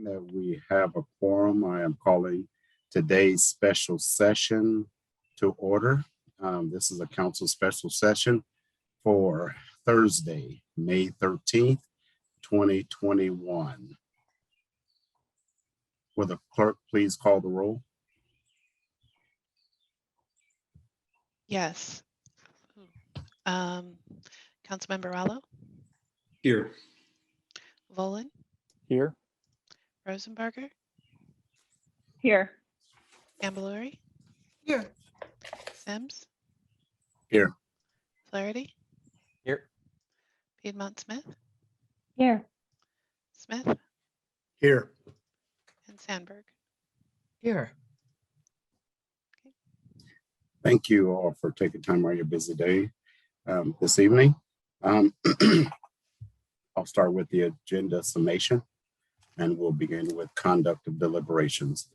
that we have a quorum. I am calling today's special session to order. This is a council special session for Thursday, May 13th, 2021. Will the clerk please call the roll? Yes. Councilmember Rallo? Here. Volin? Here. Rosenberger? Here. Ambalori? Here. Sims? Here. Flaherty? Here. Piedmont Smith? Here. Smith? Here. And Sandberg? Here. Thank you all for taking time out of your busy day this evening. I'll start with the agenda summation, and we'll begin with conduct of deliberations.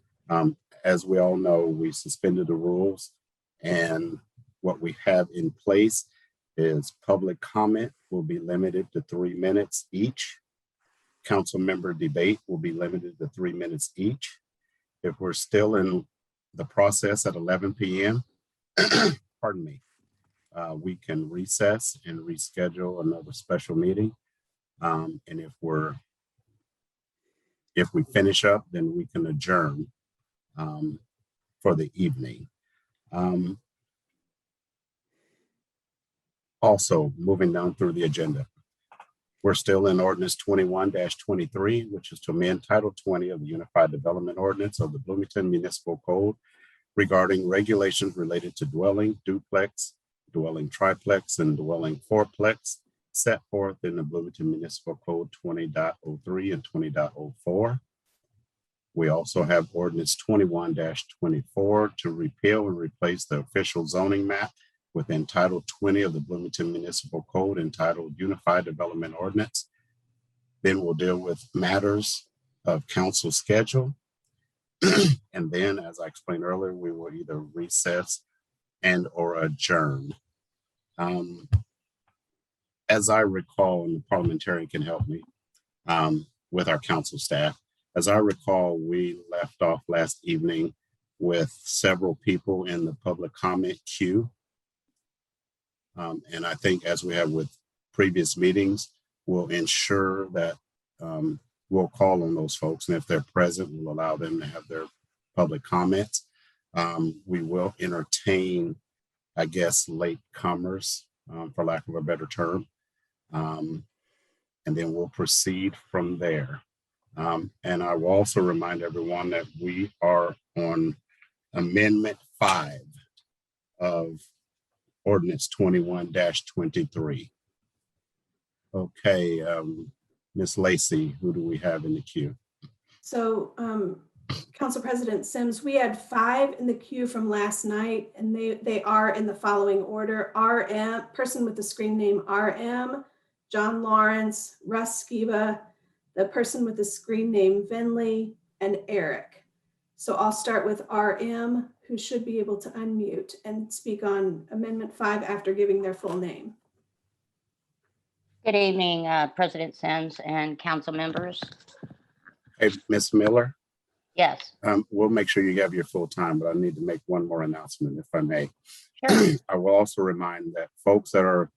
As we all know, we suspended the rules, and what we have in place is public comment will be limited to 3 minutes each. Council member debate will be limited to 3 minutes each. If we're still in the process at 11 p.m., pardon me, we can recess and reschedule another special meeting. And if we finish up, then we can adjourn for the evening. Also, moving down through the agenda, we're still in Ordinance 21-23, which is to amend Title 20 of the Unified Development Ordinance of the Bloomington Municipal Code regarding regulations related to dwelling duplex, dwelling triplex, and dwelling fourplex set forth in the Bloomington Municipal Code 20.03 and 20.04. We also have Ordinance 21-24 to repeal and replace the official zoning map within Title 20 of the Bloomington Municipal Code entitled Unified Development Ordinance. Then we'll deal with matters of council schedule. And then, as I explained earlier, we will either recess and or adjourn. As I recall, and the parliamentarian can help me with our council staff, as I recall, we left off last evening with several people in the public comment queue. And I think as we have with previous meetings, we'll ensure that we'll call on those folks. And if they're present, we'll allow them to have their public comments. We will entertain, I guess, late comers, for lack of a better term. And then we'll proceed from there. And I will also remind everyone that we are on Amendment 5 of Ordinance 21-23. Okay, Ms. Lacey, who do we have in the queue? So, Council President Sims, we had 5 in the queue from last night, and they are in the following order: RM, person with the screen name RM, John Lawrence, Russ Skiba, the person with the screen name Vinley, and Eric. So I'll start with RM, who should be able to unmute and speak on Amendment 5 after giving their full name. Good evening, President Sims and council members. Hey, Ms. Miller. Yes. We'll make sure you have your full time, but I need to make one more announcement, if I may. Sure. I will also remind that folks that are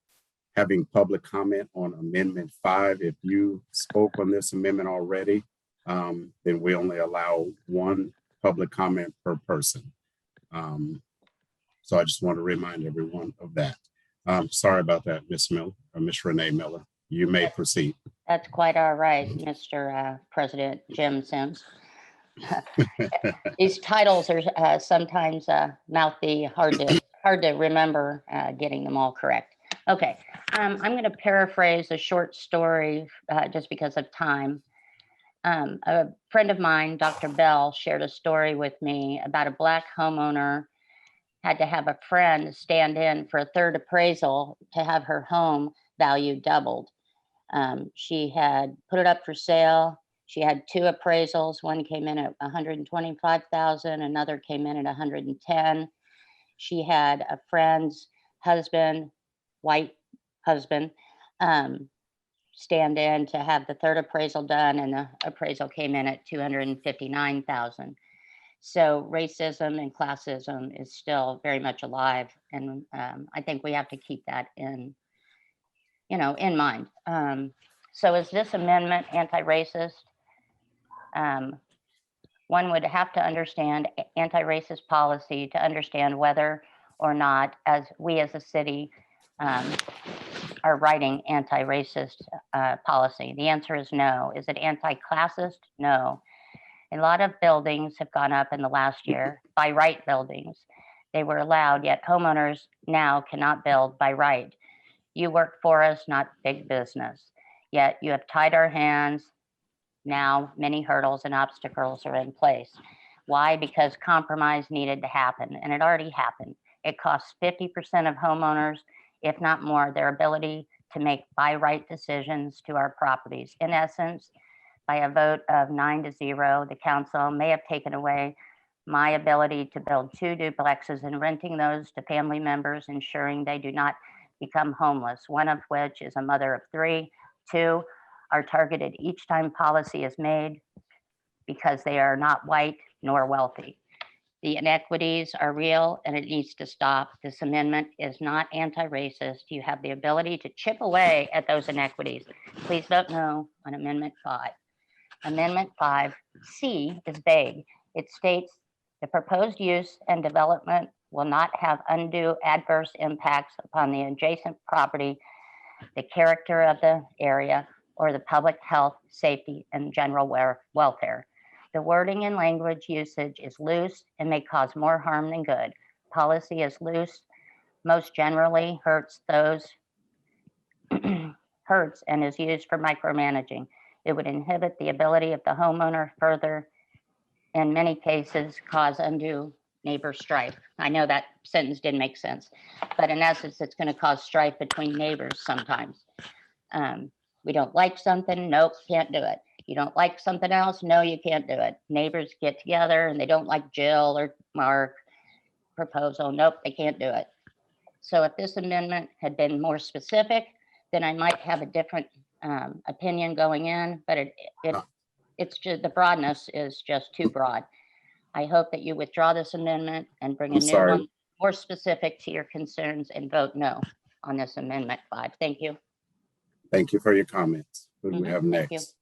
having public comment on Amendment 5, if you spoke on this amendment already, then we only allow one public comment per person. So I just want to remind everyone of that. Sorry about that, Ms. Miller, or Ms. Renee Miller. You may proceed. That's quite all right, Mr. President Jim Sims. These titles are sometimes mouthy, hard to remember getting them all correct. Okay, I'm going to paraphrase a short story just because of time. A friend of mine, Dr. Bell, shared a story with me about a Black homeowner had to have a friend stand in for a third appraisal to have her home value doubled. She had put it up for sale. She had 2 appraisals. One came in at $125,000, another came in at $110,000. She had a friend's husband, white husband, stand in to have the third appraisal done, and the appraisal came in at 259,000. So racism and classism is still very much alive, and I think we have to keep that in mind. So is this amendment anti-racist? One would have to understand anti-racist policy to understand whether or not, as we as a city are writing anti-racist policy. The answer is no. Is it anti-classist? No. A lot of buildings have gone up in the last year, by right buildings. They were allowed, yet homeowners now cannot build by right. You work for us, not big business. Yet you have tied our hands. Now many hurdles and obstacles are in place. Why? Because compromise needed to happen, and it already happened. It costs 50% of homeowners, if not more, their ability to make by right decisions to our properties. In essence, by a vote of 9-0, the council may have taken away my ability to build 2 duplexes and renting those to family members, ensuring they do not become homeless, one of which is a mother of 3. 2 are targeted each time policy is made because they are not white nor wealthy. The inequities are real and it needs to stop. This amendment is not anti-racist. You have the ability to chip away at those inequities. Please vote no on Amendment 5. Amendment 5C is vague. It states the proposed use and development will not have undue adverse impacts upon the adjacent property, the character of the area, or the public health, safety, and general welfare. The wording and language usage is loose and may cause more harm than good. Policy is loose, most generally hurts and is used for micromanaging. It would inhibit the ability of the homeowner, further, in many cases, cause undue neighbor strife. I know that sentence didn't make sense, but in essence, it's going to cause strife between neighbors sometimes. We don't like something, nope, can't do it. You don't like something else, no, you can't do it. Neighbors get together and they don't like Jill or Mark proposal, nope, they can't do it. So if this amendment had been more specific, then I might have a different opinion going in, but it's just, the broadness is just too broad. I hope that you withdraw this amendment and bring a new one more specific to your concerns and vote no on this Amendment 5. Thank you. Thank you for your comments. Who do we have Thank you. next?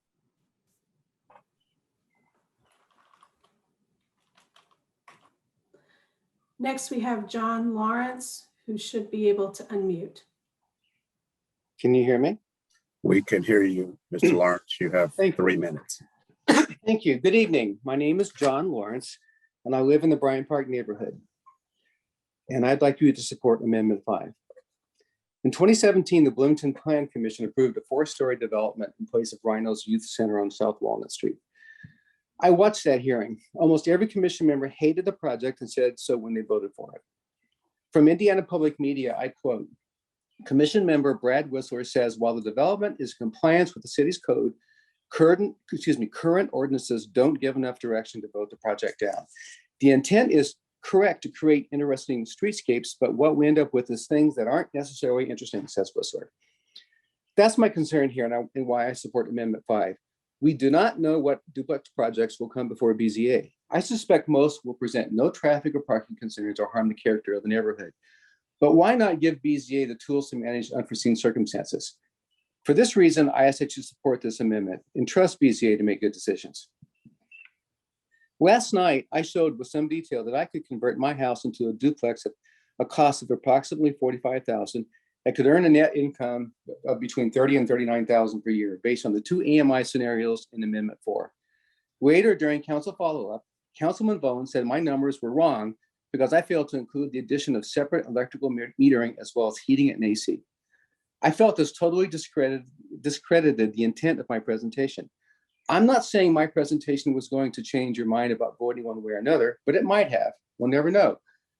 Next, we have John Lawrence, who should be able to unmute. Can you hear me? We can hear you, Mr. Lawrence. You have 3 minutes. Thank you. Good evening. My name is John Lawrence, and I live in the Bryant Park neighborhood. And I'd like you to support Amendment 5. In 2017, the Bloomington Plan Commission approved a 4-story development in place of Rhino's Youth Center on South Walnut Street. I watched that hearing. Almost every commission member hated the project and said so when they voted for it. From Indiana Public Media, I quote, Commission member Brad Whistler says, while the development is in compliance with the city's code, current ordinances don't give enough direction to vote the project down. The intent is correct to create interesting streetscapes, but what we end up with is things that aren't necessarily interesting, says Whistler. That's my concern here and why I support Amendment 5. We do not know what duplex projects will come before BZA. I suspect most will present no traffic or parking concerns or harm the character of the neighborhood. But why not give BZA the tools to manage unforeseen circumstances? For this reason, I ask that you support this amendment and trust BZA to make good decisions. Last night, I showed with some detail that I could convert my house into a duplex at a cost of approximately $45,000. I could earn a net income of between $30,000 and $39,000 per year based on the 2 AMI scenarios in Amendment 4. Later, during council follow-up, Councilman Bowen said my numbers were wrong because I failed to include the addition of separate electrical metering as well as heating and AC. I felt this totally discredited the intent of my presentation. I'm not saying my presentation was going to change your mind about voting one way or another, but it might have. We'll never know.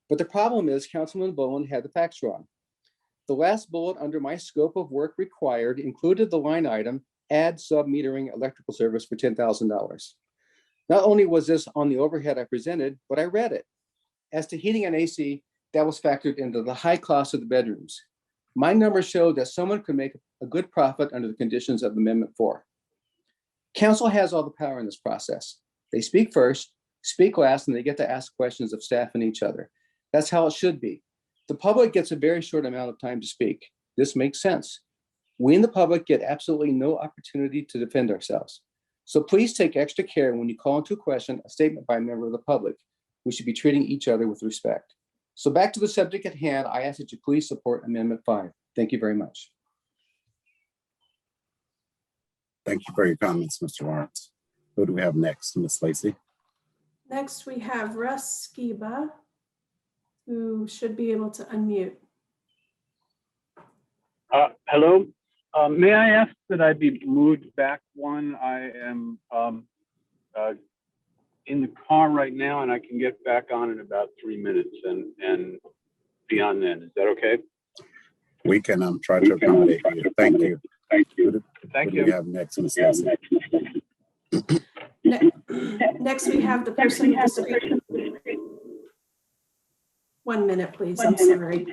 But the problem is Councilman Bowen had the facts wrong. The last bullet under my scope of work required included the line item, add sub-metering electrical service for $10,000. Not only was this on the overhead I presented, but I read it. As to heating and AC, that was factored into the high cost of the bedrooms. My numbers show that someone could make a good profit under the conditions of Amendment 4. Council has all the power in this process. They speak first, speak last, and they get to ask questions of staff and each other. That's how it should be. The public gets a very short amount of time to speak. This makes sense. We in the public get absolutely no opportunity to defend ourselves. So please take extra care when you call into question a statement by a member of the public. We should be treating each other with respect. So back to the subject at hand, I ask that you please support Amendment 5. Thank you very much. Thank you for your comments, Mr. Lawrence. Who do we have next, Ms. Lacy? Next, we have Russ Skiba, who should be able to unmute. Hello. May I ask that I be moved back one? I am in the car right now, and I can get back on in about 3 minutes and beyond then. Is that okay? We can try to accommodate you. Thank you. Thank Who you. do Thank we you. have next, Ms. Lacy? Next, we have the person with the screen. 1 minute, please. I'm sorry.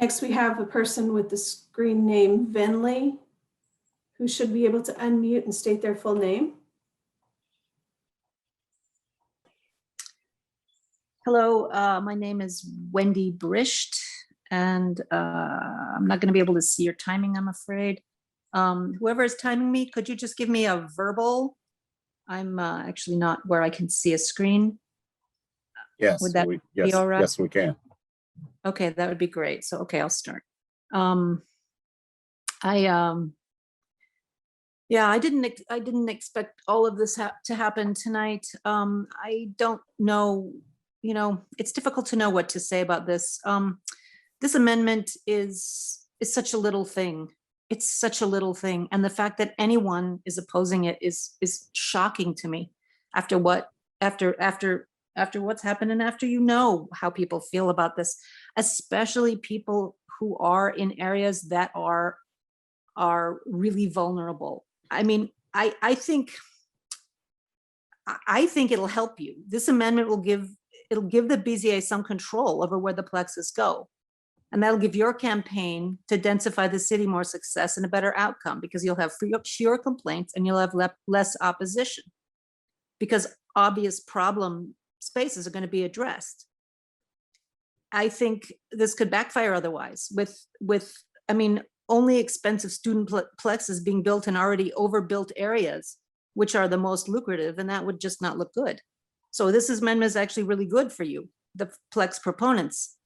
Next, we have a person with the screen name Venley, who should be able to unmute and state their full name. Hello, my name is Wendy Bernstein, and I'm not going to be able to see your timing, I'm afraid. Whoever is timing me, could you just give me a verbal? I'm actually not where I can see a screen. Yes, Would that yes, all right? yes, we can. Okay, that would be great. So, okay, I'll start. Yeah, I didn't expect all of this to happen tonight. I don't know, it's difficult to know what to say about this. This amendment is such a little thing. It's such a little thing. And the fact that anyone is opposing it is shocking to me after what's happened and after how people feel about this, especially people who are in areas that are really vulnerable. I mean, I think it'll help you. This amendment will give the BZA some control over where the plexes go. And that'll give your campaign to densify the city more success and a better outcome, because you'll have fewer complaints and you'll have less opposition, because obvious problem spaces are going to be addressed. I think this could backfire otherwise I mean, only expensive student plexes being built in already overbuilt areas, which are the most lucrative, and that would just not look good. So this amendment is actually really good for you, the plex proponents.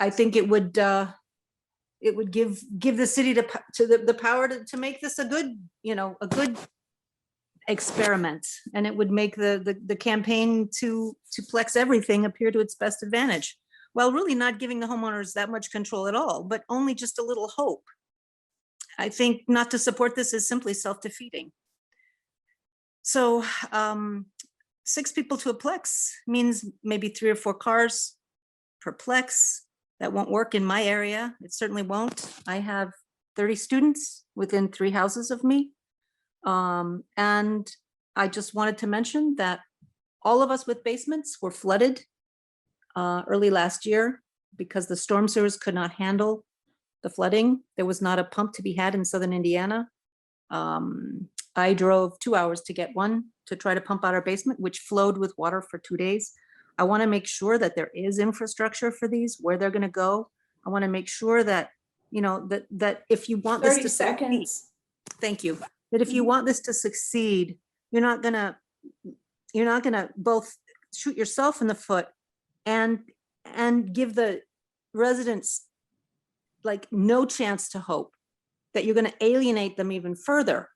I think it would give the city the power to make this a good experiment, and it would make the campaign to plex everything appear to its best advantage, while really not giving the homeowners that much control at all, but only just a little hope. I think not to support this is simply self-defeating. So 6 people to a plex means maybe 3 or 4 cars per plex. That won't work in my area. It certainly won't. I have 30 students within 3 houses of me. And I just wanted to mention that all of us with basements were flooded early last year because the storm sewers could not handle the flooding. There was not a pump to be had in southern Indiana. I drove 2 hours to get one to try to pump out our basement, which flowed with water for 2 days. I want to make sure that there is infrastructure for these, where they're going to go. I want to make sure that, that if you want this 30 to seconds. succeed, thank you, that if you want this to succeed, you're not gonna both shoot yourself in the foot and give the residents like no chance to hope, that you're going to alienate them even further.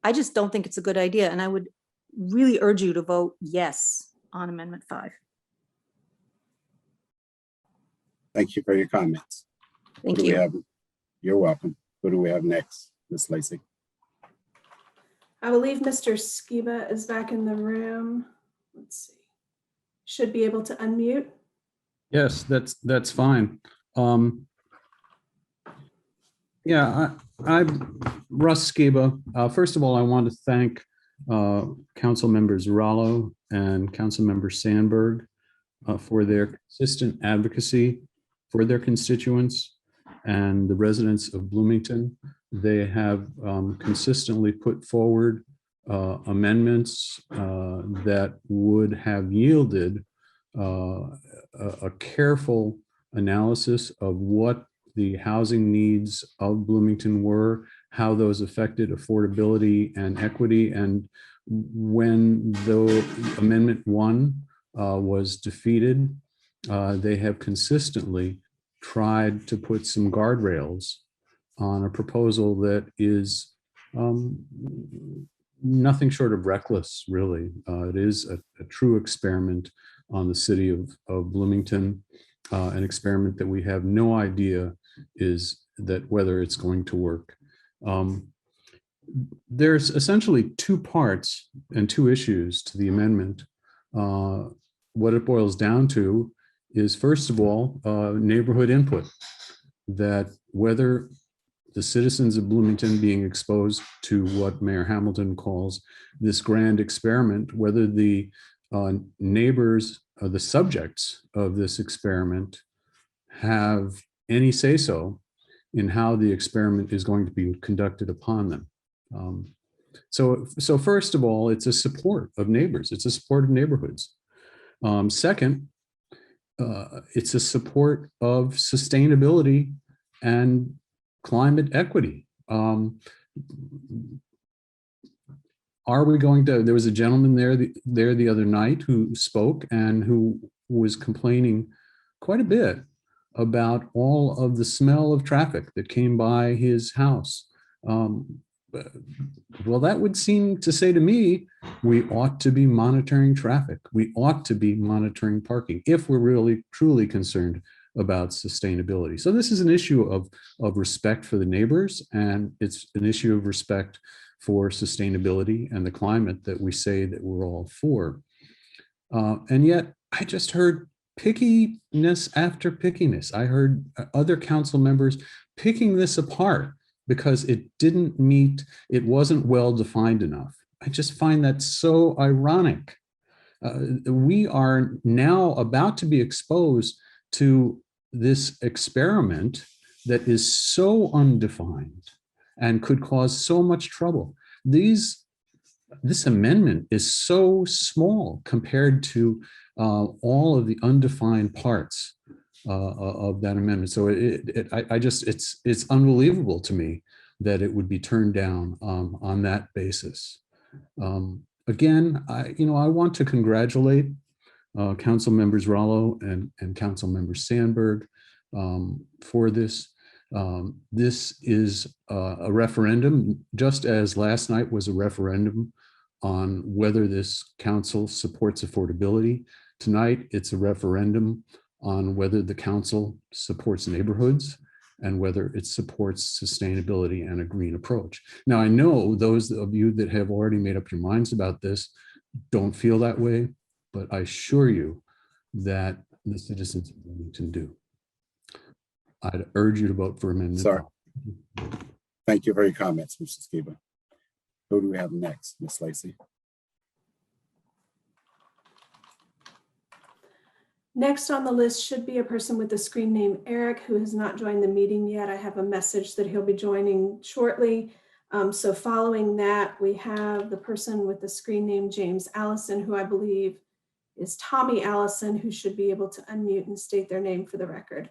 I just don't think it's a good idea. And I would really urge you to vote yes on Amendment 5. Thank you for your comments. Thank Who do we you. have? You're welcome. Who do we have next, Ms. Lacy? I believe Mr. Skiba is back in the room. Let's see. Should be able to unmute. Yes, that's fine. Yeah, I'm Russ Skiba. First of all, I want to thank Council members Rallo and Council member Sandberg for their consistent advocacy for their constituents and the residents of Bloomington. They have consistently put forward amendments that would have yielded a careful analysis of what the housing needs of Bloomington were, how those affected affordability and equity. And when the Amendment 1 was defeated, they have consistently tried to put some guardrails on a proposal that is nothing short of reckless, really. It is a true experiment on the city of Bloomington, an experiment that we have no idea is that whether it's going to work. There's essentially two parts and two issues to the amendment. What it boils down to is, first of all, neighborhood input, that whether the citizens of Bloomington being exposed to what Mayor Hamilton calls this grand experiment, whether the neighbors or the subjects of this experiment have any say-so in how the experiment is going to be conducted upon them. So first of all, it's a support of neighbors. It's a support of neighborhoods. Second, it's a support of sustainability and climate equity. Are we going to, there was a gentleman there the other night who spoke and who was complaining quite a bit about all of the smell of traffic that came by his house. Well, that would seem to say to me, we ought to be monitoring traffic. We ought to be monitoring parking if we're really truly concerned about sustainability. So this is an issue of respect for the neighbors, and it's an issue of respect for sustainability and the climate that we say that we're all for. And yet I just heard pickiness after pickiness. I heard other council members picking this apart because it didn't meet, it wasn't well defined enough. I just find that so ironic. We are now about to be exposed to this experiment that is so undefined and could cause so much trouble. This amendment is so small compared to all of the undefined parts of that amendment. So it's unbelievable to me that it would be turned down on that basis. Again, I want to congratulate Council members Rallo and Council member Sandberg for this. This is a referendum, just as last night was a referendum on whether this council supports affordability. Tonight, it's a referendum on whether the council supports neighborhoods and whether it supports sustainability and a green approach. Now, I know those of you that have already made up your minds about this don't feel that way, but I assure you that the citizens of Bloomington do. I'd urge you to vote for amendment. Sorry. Thank you for your comments, Mr. Skiba. Who do we have next, Ms. Lacy? Next on the list should be a person with the screen name Eric, who has not joined the meeting yet. I have a message that he'll be joining shortly. So following that, we have the person with the screen name James Allison, who I believe is Tommy Allison, who should be able to unmute and state their name for the record.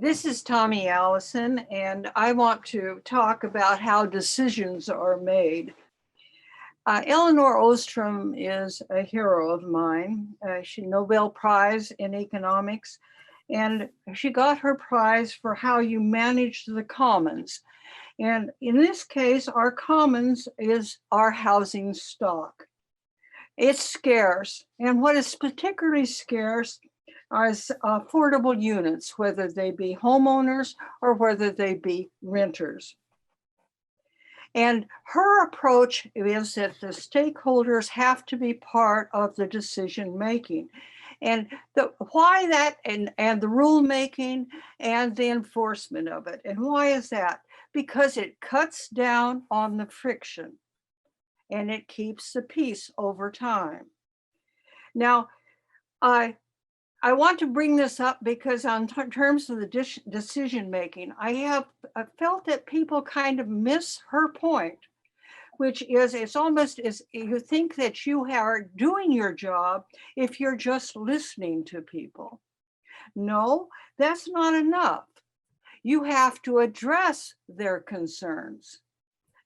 This is Tommy Allison, and I want to talk about how decisions are made. Eleanor Ostrom is a hero of mine. She Nobel Prize in economics, and she got her prize for how you manage the commons. And in this case, our commons is our housing stock. It's scarce, and what is particularly scarce are affordable units, whether they be homeowners or whether they be renters. And her approach is that the stakeholders have to be part of the decision making. And the why that and the rulemaking and the enforcement of it. And why is that? Because it cuts down on the friction and it keeps the peace over time. Now, I want to bring this up because on terms of the decision making, I felt that people kind of miss her point, which is it's almost as you think that you are doing your job if you're just listening to people. No, that's not enough. You have to address their concerns.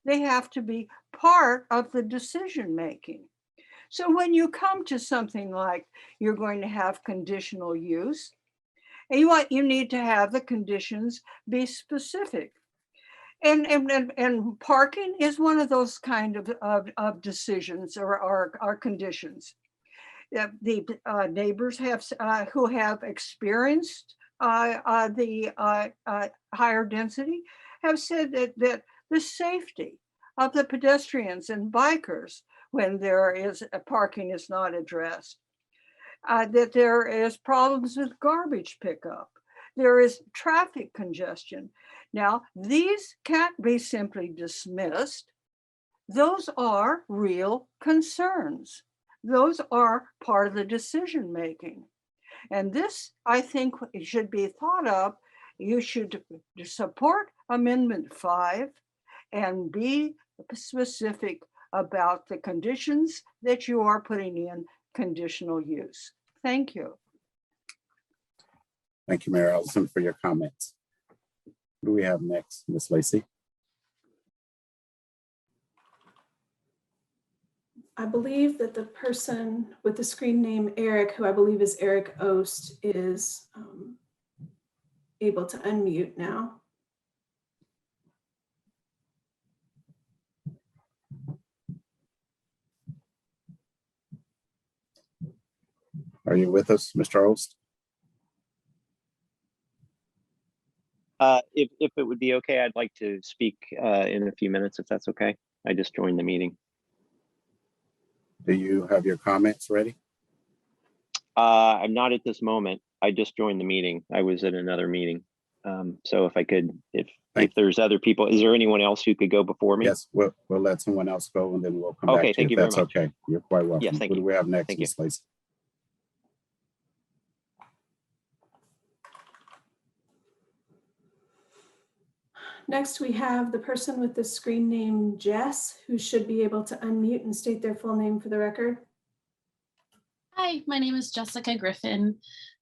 They have to be part of the decision making. So when you come to something like you're going to have conditional use, and you need to have the conditions be specific. And parking is one of those kind of decisions or conditions. The neighbors who have experienced the higher density have said that the safety of the pedestrians and bikers when parking is not addressed, that there is problems with garbage pickup, there is traffic congestion. Now, these can't be simply dismissed. Those are real concerns. Those are part of the decision making. And this, I think, should be thought of. You should support Amendment 5 and be specific about the conditions that you are putting in conditional use. Thank you. Thank you, Mayor Ellison, for your comments. Who do we have next, Ms. Lacy? I believe that the person with the screen name Eric, who I believe is Eric Ost, is able to unmute now. Are you with us, Mr. Ost? If it would be okay, I'd like to speak in a few minutes, if that's okay. I just joined the meeting. Do you have your comments ready? I'm not at this moment. I just joined the meeting. I was at another meeting. So if I could, if there's other people, is there anyone else who could go before me? Yes, we'll let someone else go and then we'll come back to you. Thank you if that's very much. okay. You're quite welcome. Yes, thank Who do you. we have next, Thank you. Ms. Lacy? Next, we have the person with the screen name Jess, who should be able to unmute and state their full name for the record. Hi, my name is Jessica Griffin.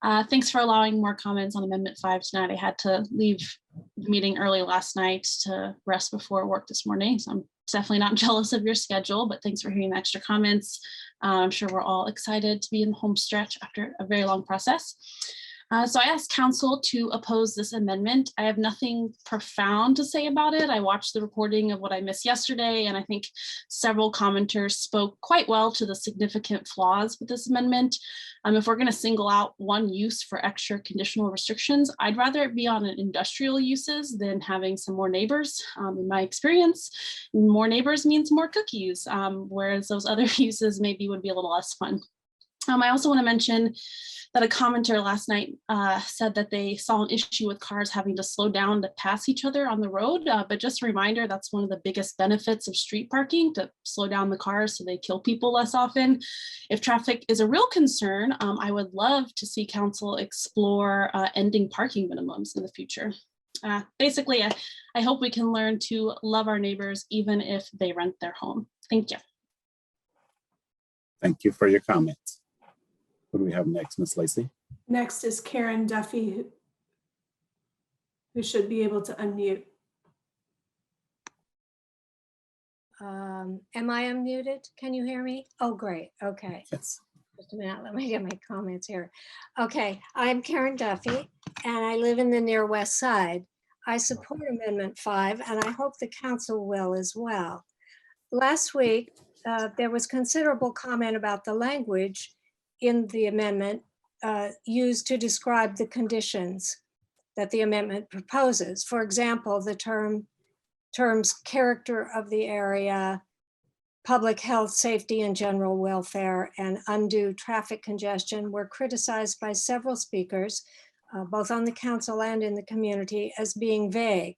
Thanks for allowing more comments on Amendment 5 tonight. I had to leave the meeting early last night to rest before work this morning, so I'm definitely not jealous of your schedule, but thanks for hearing the extra comments. I'm sure we're all excited to be in the home stretch after a very long process. So I asked council to oppose this amendment. I have nothing profound to say about it. I watched the recording of what I missed yesterday, and I think several commenters spoke quite well to the significant flaws with this amendment. If we're going to single out one use for extra conditional restrictions, I'd rather it be on industrial uses than having some more neighbors. In my experience, more neighbors means more cookies, whereas those other uses maybe would be a little less fun. I also want to mention that a commenter last night said that they saw an issue with cars having to slow down to pass each other on the road. But just a reminder, that's one of the biggest benefits of street parking, to slow down the cars so they kill people less often. If traffic is a real concern, I would love to see council explore ending parking minimums in the future. Basically, I hope we can learn to love our neighbors even if they rent their home. Thank you. Thank you for your comments. Who do we have next, Ms. Lacy? Next is Karen Duffy, who should be able to unmute. Am I unmuted? Can you hear me? Oh, great. Okay. Yes. Just a minute. Let me get my comments here. Okay. I'm Karen Duffy, and I live in the near West Side. I support Amendment 5, and I hope the council will as well. Last week, there was considerable comment about the language in the amendment used to describe the conditions that the amendment proposes. For example, the terms character of the area, public health, safety, and general welfare, and undue traffic congestion were criticized by several speakers, both on the council and in the community, as being vague,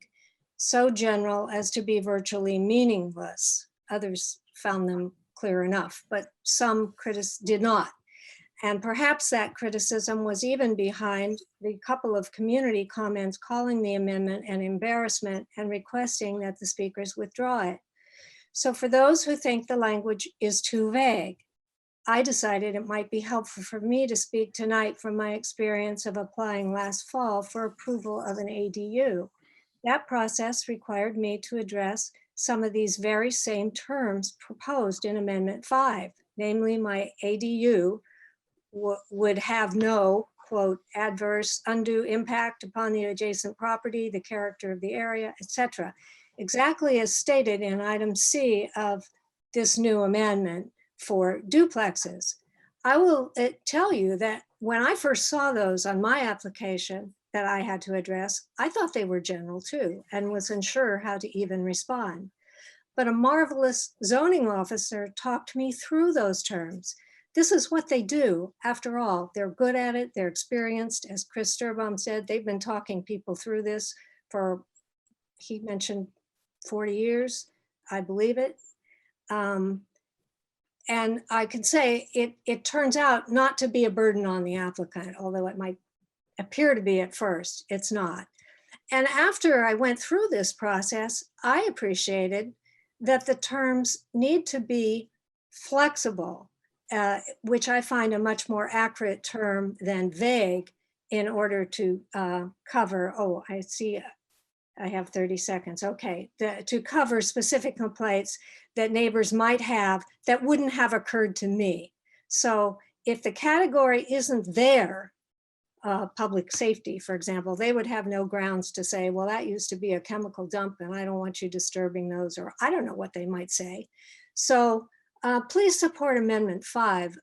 so general as to be virtually meaningless. Others found them clear enough, but some critics did not. And perhaps that criticism was even behind the couple of community comments calling the amendment an embarrassment and requesting that the speakers withdraw it. So for those who think the language is too vague, I decided it might be helpful for me to speak tonight from my experience of applying last fall for approval of an ADU. That process required me to address some of these very same terms proposed in Amendment 5, namely my ADU would have no, quote, adverse undue impact upon the adjacent property, the character of the area, etc. Exactly as stated in item C of this new amendment for duplexes. I will tell you that when I first saw those on my application that I had to address, I thought they were general too and was unsure how to even respond. But a marvelous zoning officer talked me through those terms. This is what they do. After all, they're good at it. They're experienced. As Chris Sturbaum said, they've been talking people through this for, he mentioned 40 years, I believe it. And I can say it turns out not to be a burden on the applicant, although it might appear to be at first, it's not. And after I went through this process, I appreciated that the terms need to be flexible, which I find a much more accurate term than vague in order to cover, oh, I see, I have 30 seconds. Okay, to cover specific complaints that neighbors might have that wouldn't have occurred to me. So if the category isn't there, public safety, for example, they would have no grounds to say, well, that used to be a chemical dump and I don't want you disturbing those, or I don't know what they might say. So please support Amendment 5.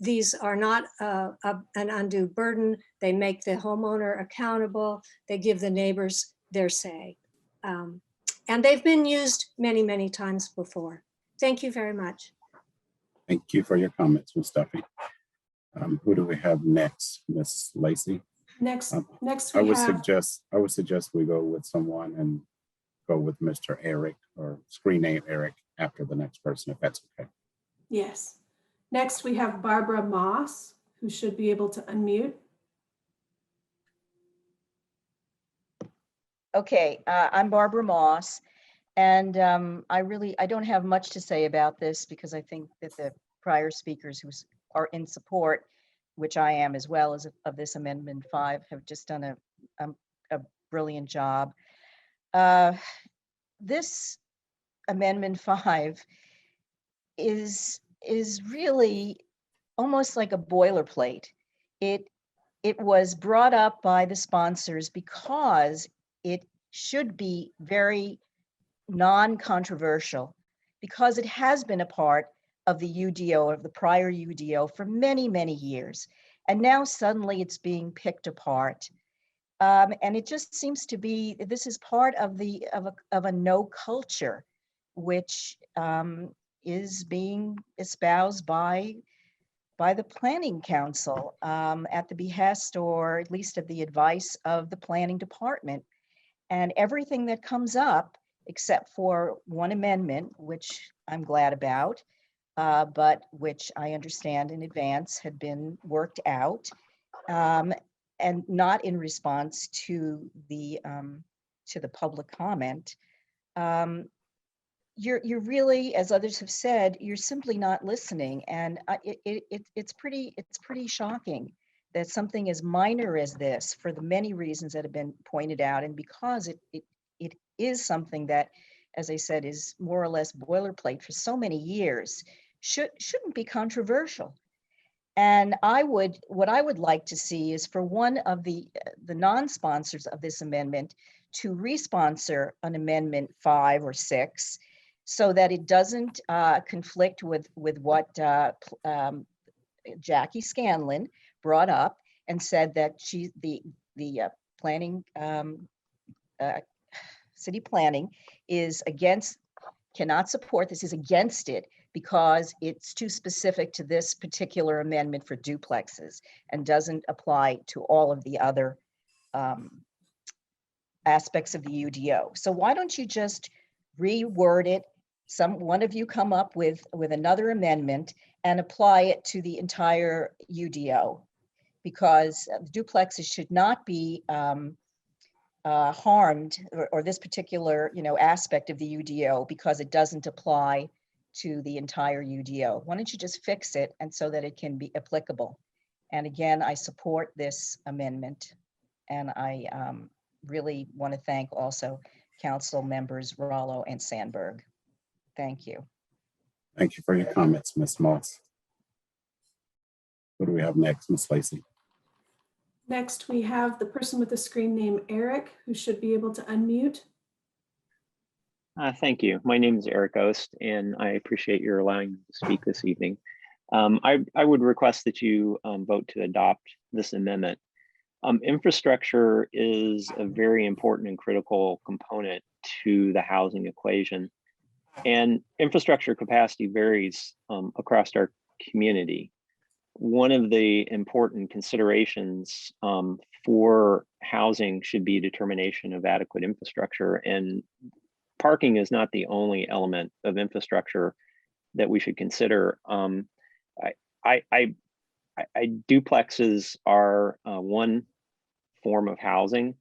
These are not an undue burden. They make the homeowner accountable. They give the neighbors their say. And they've been used many, many times before. Thank you very much. Thank you for your comments, Ms. Duffy. Who do we have next? Ms. Lacy? Next I we would have, suggest we go with someone and go with Mr. Eric, or screen name Eric, after the next person, if that's okay. yes. Next we have Barbara Moss, who should be able to unmute. Okay, I'm Barbara Moss, and I don't have much to say about this because I think that the prior speakers who are in support, which I am as well as of this Amendment 5, have just done a brilliant job. This Amendment 5 is really almost like a boilerplate. It was brought up by the sponsors because it should be very non-controversial, because it has been a part of the UDO, of the prior UDO, for many, many years. And now suddenly it's being picked apart. And it just seems to be, this is part of a no culture, which is being espoused by the Planning Council at the behest, or at least at the advice of the Planning Department. And everything that comes up, except for one amendment, which I'm glad about, but which I understand in advance had been worked out, and not in response to the public comment. You're really, as others have said, you're simply not listening, and it's pretty shocking that something as minor as this, for the many reasons that have been pointed out, and because it is something that, as I said, is more or less boilerplate for so many years, shouldn't be controversial. And what I would like to see is for one of the non-sponsors of this amendment to re-sponsor an Amendment 5 or 6, so that it doesn't conflict with what Jackie Scanlon brought up and said that the planning, city planning is against cannot support this, is against it because it's too specific to this particular amendment for duplexes and doesn't apply to all of the other aspects of the UDO. So why don't you just reword it? One of you come up with another amendment and apply it to the entire UDO, because duplexes should not be harmed, or this particular aspect of the UDO, because it doesn't apply to the entire UDO. Why don't you just fix it and so that it can be applicable? And again, I support this amendment, and I really want to thank also Council members Rallo and Sandberg. Thank you. Thank you for your comments, Ms. Moss. What do we have next, Ms. Lacy? Next, we have the person with the screen name Eric, who should be able to unmute. Thank you. My name is Eric Ost, and I appreciate your allowing me to speak this evening. I would request that you vote to adopt this amendment. Infrastructure is a very important and critical component to the housing equation, and infrastructure capacity varies across our community. One of the important considerations for housing should be determination of adequate infrastructure, and parking is not the only element of infrastructure that we should consider. Duplexes are one form of housing,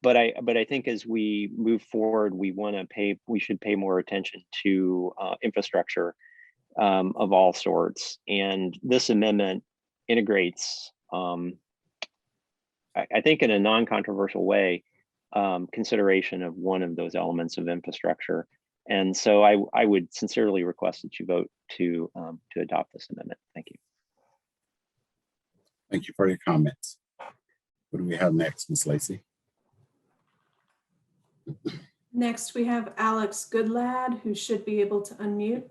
but I think as we move forward, we should pay more attention to infrastructure of all sorts. And this amendment integrates, I think in a non-controversial way, consideration of one of those elements of infrastructure. And so I would sincerely request that you vote to adopt this amendment. Thank you. Thank you for your comments. What do we have next, Ms. Lacy? Next, we have Alex Goodlad, who should be able to unmute.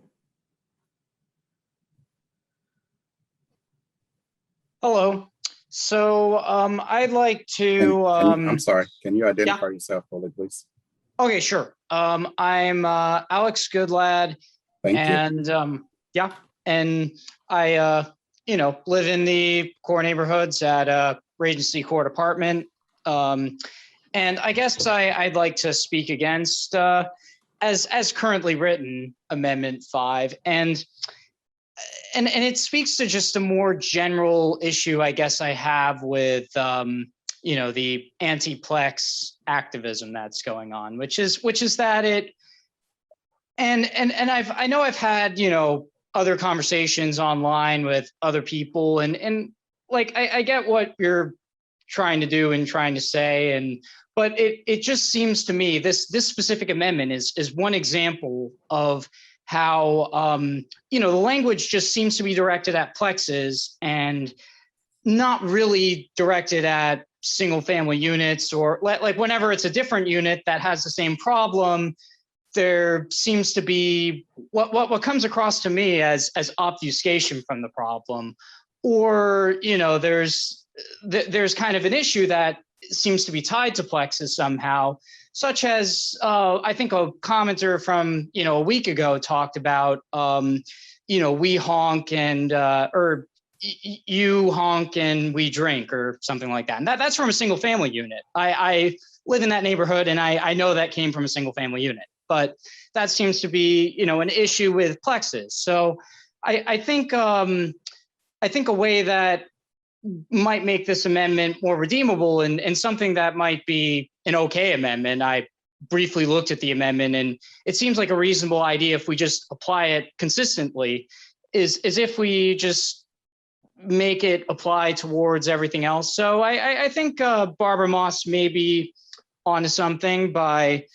Hello. So I'd like to. I'm sorry. Can you identify yourself fully, please? Okay, sure. I'm Alex Goodlad. Thank you. And yeah, and I live in the core neighborhoods at Regency Court Apartment. And I guess I'd like to speak against as currently written Amendment 5. And it speaks to just a more general issue I guess I have with the anti-plex activism that's going on, which is that it and I know I've had other conversations online with other people, and like I get what you're trying to do and trying to say, but it just seems to me this specific amendment is one example of how the language just seems to be directed at plexes and not really directed at single family units, or like whenever it's a different unit that has the same problem, there seems to be what comes across to me as obfuscation from the problem, or there's kind of an issue that seems to be tied to plexes somehow, such as I think a commenter from a week ago talked about we honk and or you honk and we drink or something like that, and that's from a single family unit. I live in that neighborhood, and I know that came from a single family unit, but that seems to be an issue with plexes. So I think a way that might make this amendment more redeemable and something that might be an okay amendment. I briefly looked at the amendment, and it seems like a reasonable idea if we just apply it consistently, is if we just make it apply towards everything else. So I think Barbara Moss may be onto something by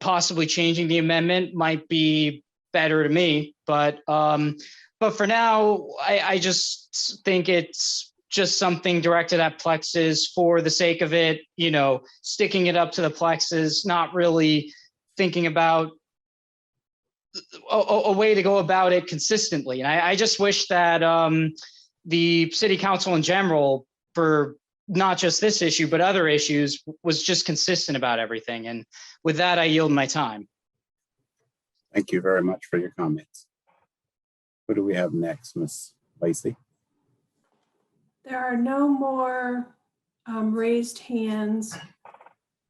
possibly changing the amendment. Might be better to me, but for now, I just think it's just something directed at plexes for the sake of it, sticking it up to the plexes, not really thinking about a way to go about it consistently. And I just wish that the city council in general, for not just this issue, but other issues, was just consistent about everything. And with that, I yield my time. Thank you very much for your comments. Who do we have next, Ms. Lacy? There are no more raised hands.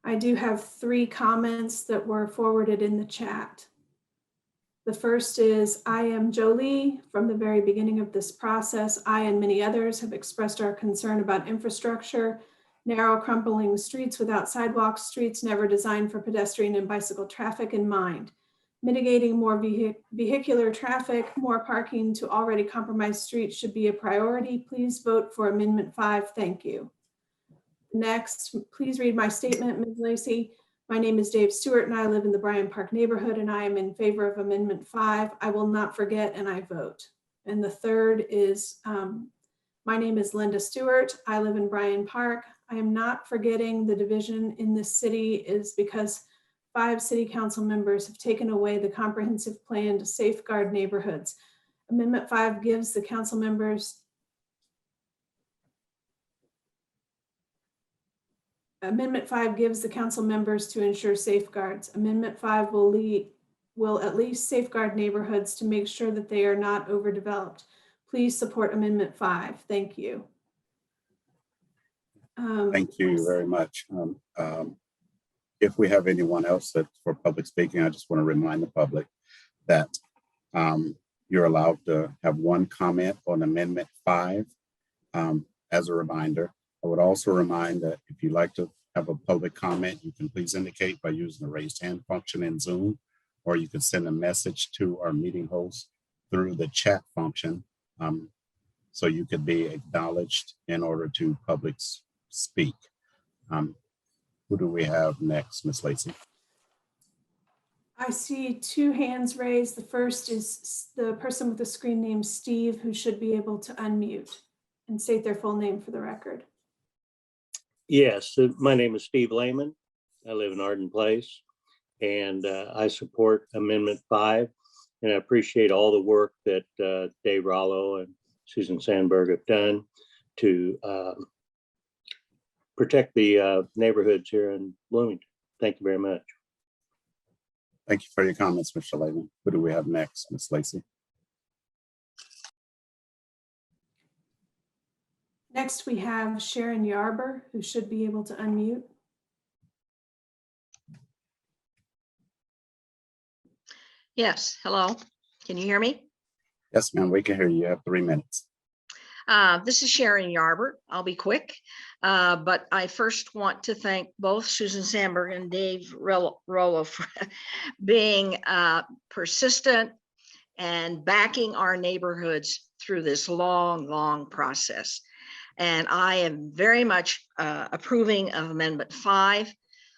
I do have 3 comments that were forwarded in the chat. The first is, I am Jolie. From the very beginning of this process, I and many others have expressed our concern about infrastructure, narrow crumbling streets without sidewalks, streets never designed for pedestrian and bicycle traffic in mind. Mitigating more vehicular traffic, more parking to already compromised streets should be a priority. Please vote for Amendment 5. Thank you. Next, please read my statement, Ms. Lacy. My name is Dave Stewart and I live in the Bryant Park neighborhood and I am in favor of Amendment 5. I will not forget and I vote. And the third is, my name is Linda Stewart. I live in Bryant Park. I am not forgetting the division in this city is because 5 city council members have taken away the comprehensive plan to safeguard neighborhoods. Amendment 5 gives the council members to ensure safeguards. Amendment 5 will at least safeguard neighborhoods to make sure that they are not overdeveloped. Please support Amendment 5. Thank you. Thank you very much. If we have anyone else that for public speaking, I just want to remind the public that you're allowed to have 1 comment on Amendment 5 as a reminder. I would also remind that if you'd like to have a public comment, you can please indicate by using the raised hand function in Zoom, or you can send a message to our meeting host through the chat function. So you could be acknowledged in order to public speak. Who do we have next, Ms. Lacy? I see 2 hands raised. The first is the person with the screen name Steve, who should be able to unmute and state their full name for the record. Yes, my name is Steve Lehman. I live in Arden Place, and I support Amendment 5. And I appreciate all the work that Dave Rollo and Susan Sandberg have done to protect the neighborhoods here in Bloomington. Thank you very much. Thank you for your comments, Mr. Lehman. Who do we have next, Ms. Lacy? Next, we have Sharon Yarber, who should be able to unmute. Yes, hello. Can you hear me? Yes, ma'am, we can hear you. You have 3 minutes. This is Sharon Yarber. I'll be quick, but I first want to thank both Susan Sandberg and Dave Rollo for being persistent and backing our neighborhoods through this long process. And I am very much approving of Amendment 5.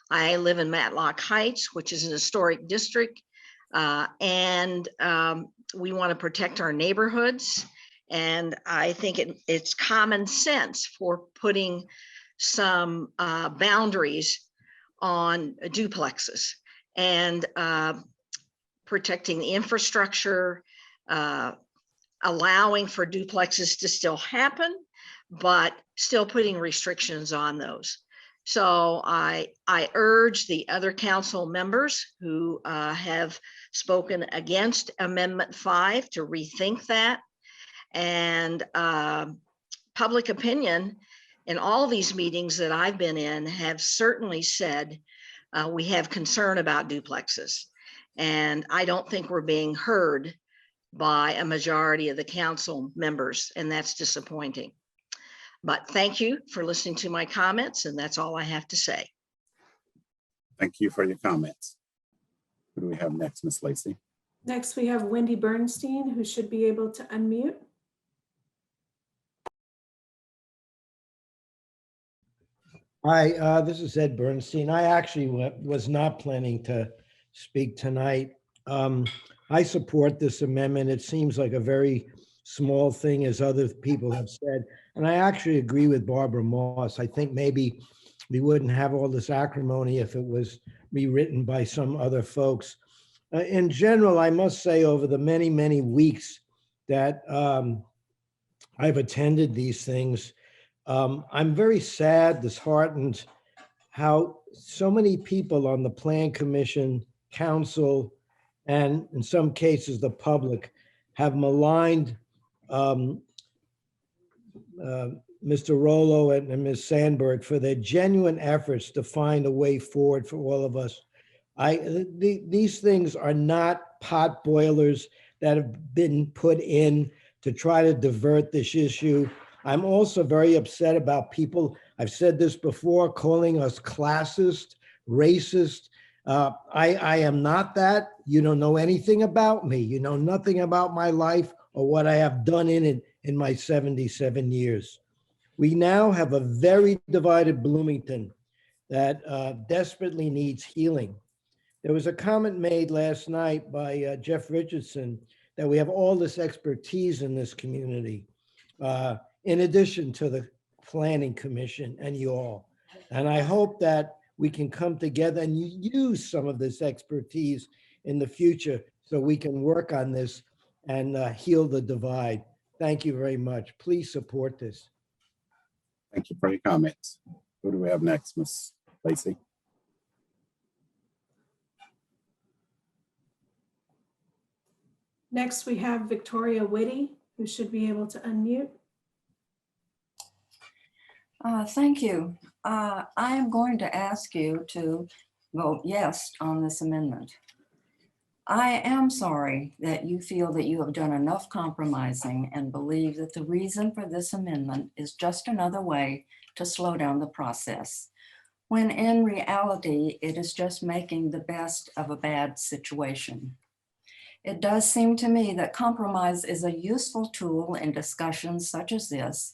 I live in Matlock Heights, which is an historic district, and we want to protect our neighborhoods. And I think it's common sense for putting some boundaries on duplexes and protecting the infrastructure, allowing for duplexes to still happen, but still putting restrictions on those. So I urge the other council members who have spoken against Amendment 5 to rethink that. And public opinion in all these meetings that I've been in have certainly said we have concern about duplexes. And I don't think we're being heard by a majority of the council members, and that's disappointing. But thank you for listening to my comments, and that's all I have to say. Thank you for your comments. Who do we have next, Ms. Lacy? Next, we have Wendy Bernstein, who should be able to unmute. Hi, this is Ed Bernstein. I actually was not planning to speak tonight. I support this amendment. It seems like a very small thing, as other people have said. And I actually agree with Barbara Moss. I think maybe we wouldn't have all this acrimony if it was rewritten by some other folks. In general, I must say over the many weeks that I've attended these things, I'm very sad, disheartened, how so many people on the Plan Commission, Council, and in some cases, the public have maligned Mr. Rollo and Ms. Sandberg for their genuine efforts to find a way forward for all of us. These things are not pot boilers that have been put in to try to divert this issue. I'm also very upset about people, I've said this before, calling us classist, racist. I am not that. You don't know anything about me. You know nothing about my life or what I have done in it in my 77 years. We now have a very divided Bloomington that desperately needs healing. There was a comment made last night by Jeff Richardson that we have all this expertise in this community, in addition to the Planning Commission and you all. And I hope that we can come together and use some of this expertise in the future so we can work on this and heal the divide. Thank you very much. Please support this. Thank you for your comments. Who do we have next, Ms. Lacy? Next, we have Victoria Whitty, who should be able to unmute. Thank you. I am going to ask you to vote yes on this amendment. I am sorry that you feel that you have done enough compromising and believe that the reason for this amendment is just another way to slow down the process, when in reality, it is just making the best of a bad situation. It does seem to me that compromise is a useful tool in discussions such as this,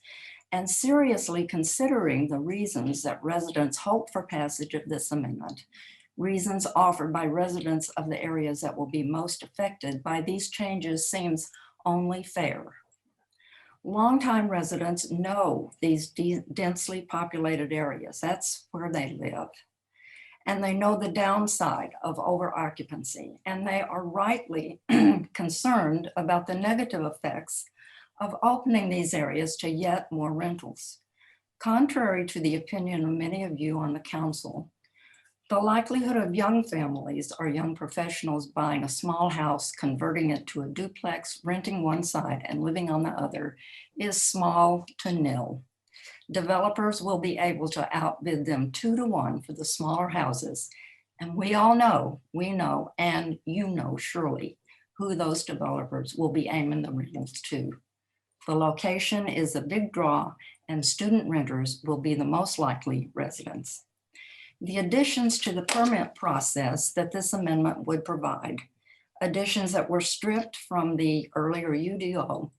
and seriously considering the reasons that residents hope for passage of this amendment, reasons offered by residents of the areas that will be most affected by these changes seems only fair. Longtime residents know these densely populated areas. That's where they live. And they know the downside of over-occupancy, and they are rightly concerned about the negative effects of opening these areas to yet more rentals. Contrary to the opinion of many of you on the council, the likelihood of young families or young professionals buying a small house, converting it to a duplex, renting one side and living on the other is small to nil. Developers will be able to outbid them 2-to-1 for the smaller houses. And we all know, and you know surely, who those developers will be aiming the rentals to. The location is a big draw, and student renters will be the most likely residents. The additions to the permit process that this amendment would provide, additions that were stripped from the earlier UDO,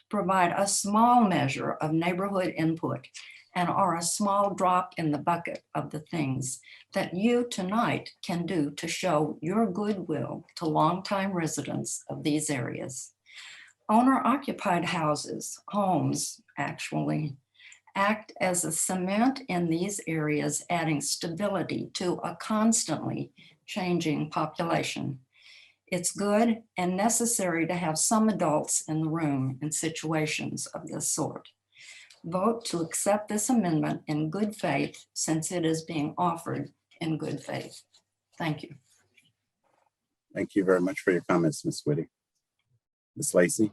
provide a small measure of neighborhood input and are a small drop in the bucket of the things that you tonight can do to show your goodwill to longtime residents of these areas. Owner-occupied homes actually, act as a cement in these areas, adding stability to a constantly changing population. It's good and necessary to have some adults in the room in situations of this sort. Vote to accept this amendment in good faith, since it is being offered in good faith. Thank you. Thank you very much for your comments, Ms. Whitty. Ms. Lacy?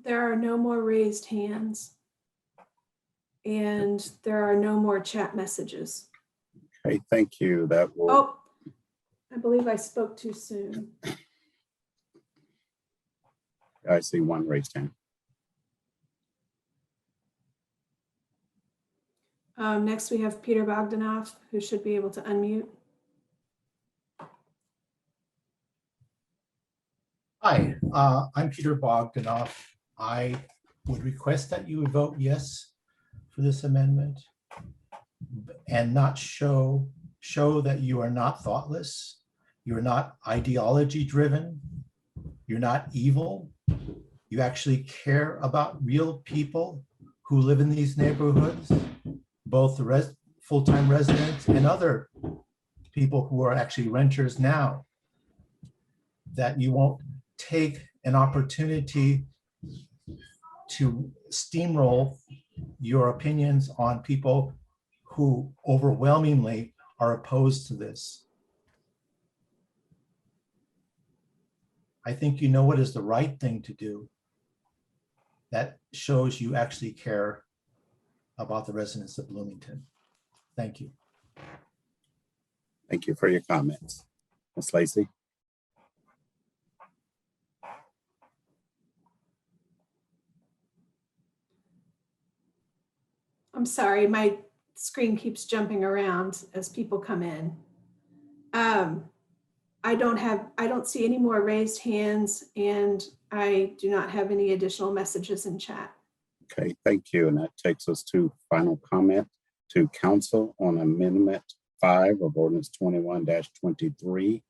There are no more raised hands. And there are no more chat messages. Okay, thank you. That will. Oh, I believe I spoke too soon. I see one raised hand. Next, we have Peter Bogdanoff, who should be able to unmute. Hi, I'm Peter Bogdanoff. I would request that you would vote yes for this amendment and not show that you are not thoughtless, you're not ideology driven, you're not evil. You actually care about real people who live in these neighborhoods, both the full-time residents and other people who are actually renters now. That you won't take an opportunity to steamroll your opinions on people who overwhelmingly are opposed to this. I think you know what is the right thing to do. That shows you actually care about the residents of Bloomington. Thank you. Thank you for your comments. Ms. Lacy? I'm sorry, my screen keeps jumping around as people come in. I don't see any more raised hands, and I do not have any additional messages in chat. Okay, thank you. And that takes us to final comment to council on Amendment 5 of Ordinance 21-23.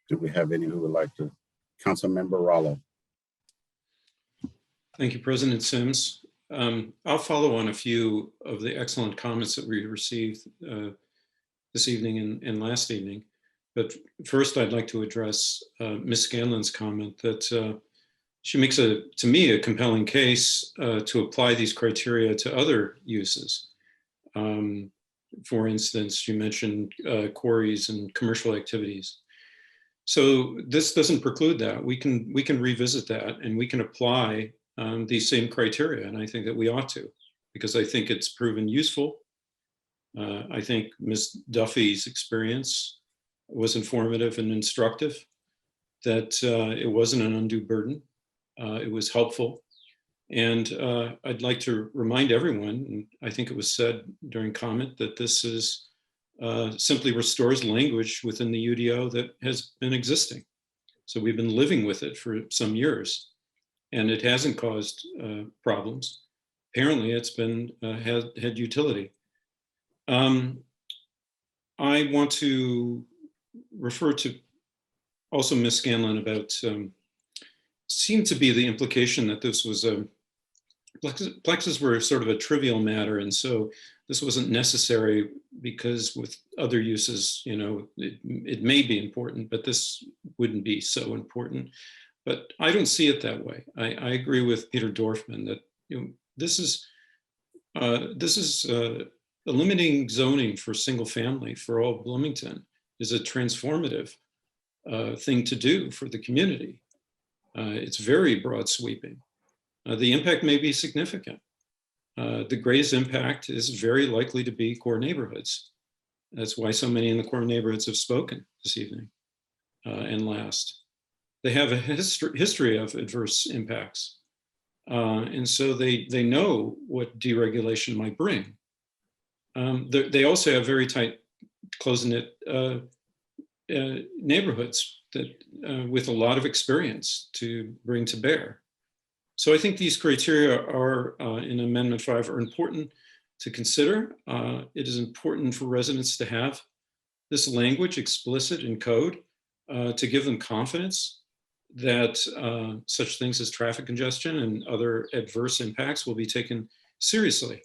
Do we have any who would like to? Councilmember Rollo. Thank you, President Sims. I'll follow on a few of the excellent comments that we received this evening and last evening. But first, I'd like to address Ms. Scanlon's comment that she makes, to me, a compelling case to apply these criteria to other uses. For instance, you mentioned quarries and commercial activities. So this doesn't preclude that. We can revisit that, and we can apply these same criteria. And I think that we ought to, because I think it's proven useful. I think Ms. Duffy's experience was informative and instructive, that it wasn't an undue burden. It was helpful. And I'd like to remind everyone, and I think it was said during comment, that this is simply restores language within the UDO that has been existing. So we've been living with it for some years, and it hasn't caused problems. Apparently, it's been had utility. I want to refer to also Ms. Scanlon about seemed to be the implication that this was plexes were sort of a trivial matter, and so this wasn't necessary because with other uses, you know, it may be important, but this wouldn't be so important. But I don't see it that way. I agree with Peter Dorfman that, you know, this is limiting zoning for single family for all Bloomington is a transformative thing to do for the community. It's very broad sweeping. The impact may be significant. The greatest impact is very likely to be core neighborhoods. That's why so many in the core neighborhoods have spoken this evening and last. They have a history of adverse impacts. And so they know what deregulation might bring. They also have very tight, close-knit neighborhoods that with a lot of experience to bring to bear. So I think these criteria are in Amendment 5 are important to consider. It is important for residents to have this language explicit in code to give them confidence that such things as traffic congestion and other adverse impacts will be taken seriously.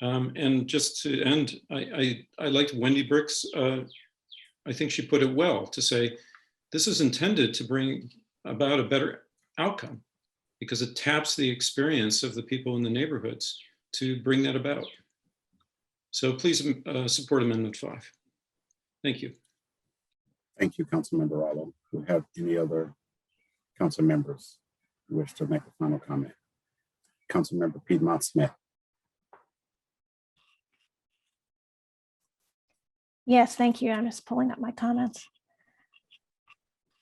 And just to end, I liked Wendy Brick's, I think she put it well to say, this is intended to bring about a better outcome because it taps the experience of the people in the neighborhoods to bring that about. So please support Amendment 5. Thank you. Thank you, Councilmember Rollo. Do we have any other council members who wish to make a final comment? Councilmember Piedmont Smith. Yes, thank you. I'm just pulling up my comments.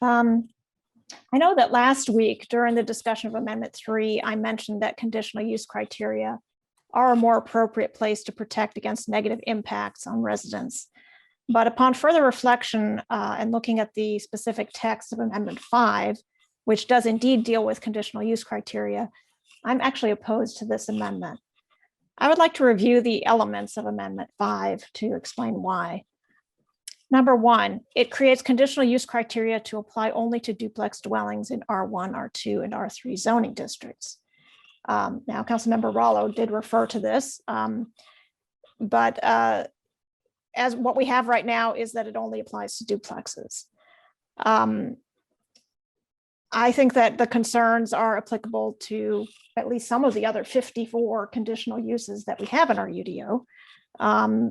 I know that last week during the discussion of Amendment 3, I mentioned that conditional use criteria are a more appropriate place to protect against negative impacts on residents. But upon further reflection and looking at the specific text of Amendment 5, which does indeed deal with conditional use criteria, I'm actually opposed to this amendment. I would like to review the elements of Amendment 5 to explain why. Number one, it creates conditional use criteria to apply only to duplex dwellings in R1, R2, and R3 zoning districts. Now, Councilmember Rollo did refer to this, but as what we have right now is that it only applies to duplexes. I think that the concerns are applicable to at least some of the other 54 conditional uses that we have in our UDO.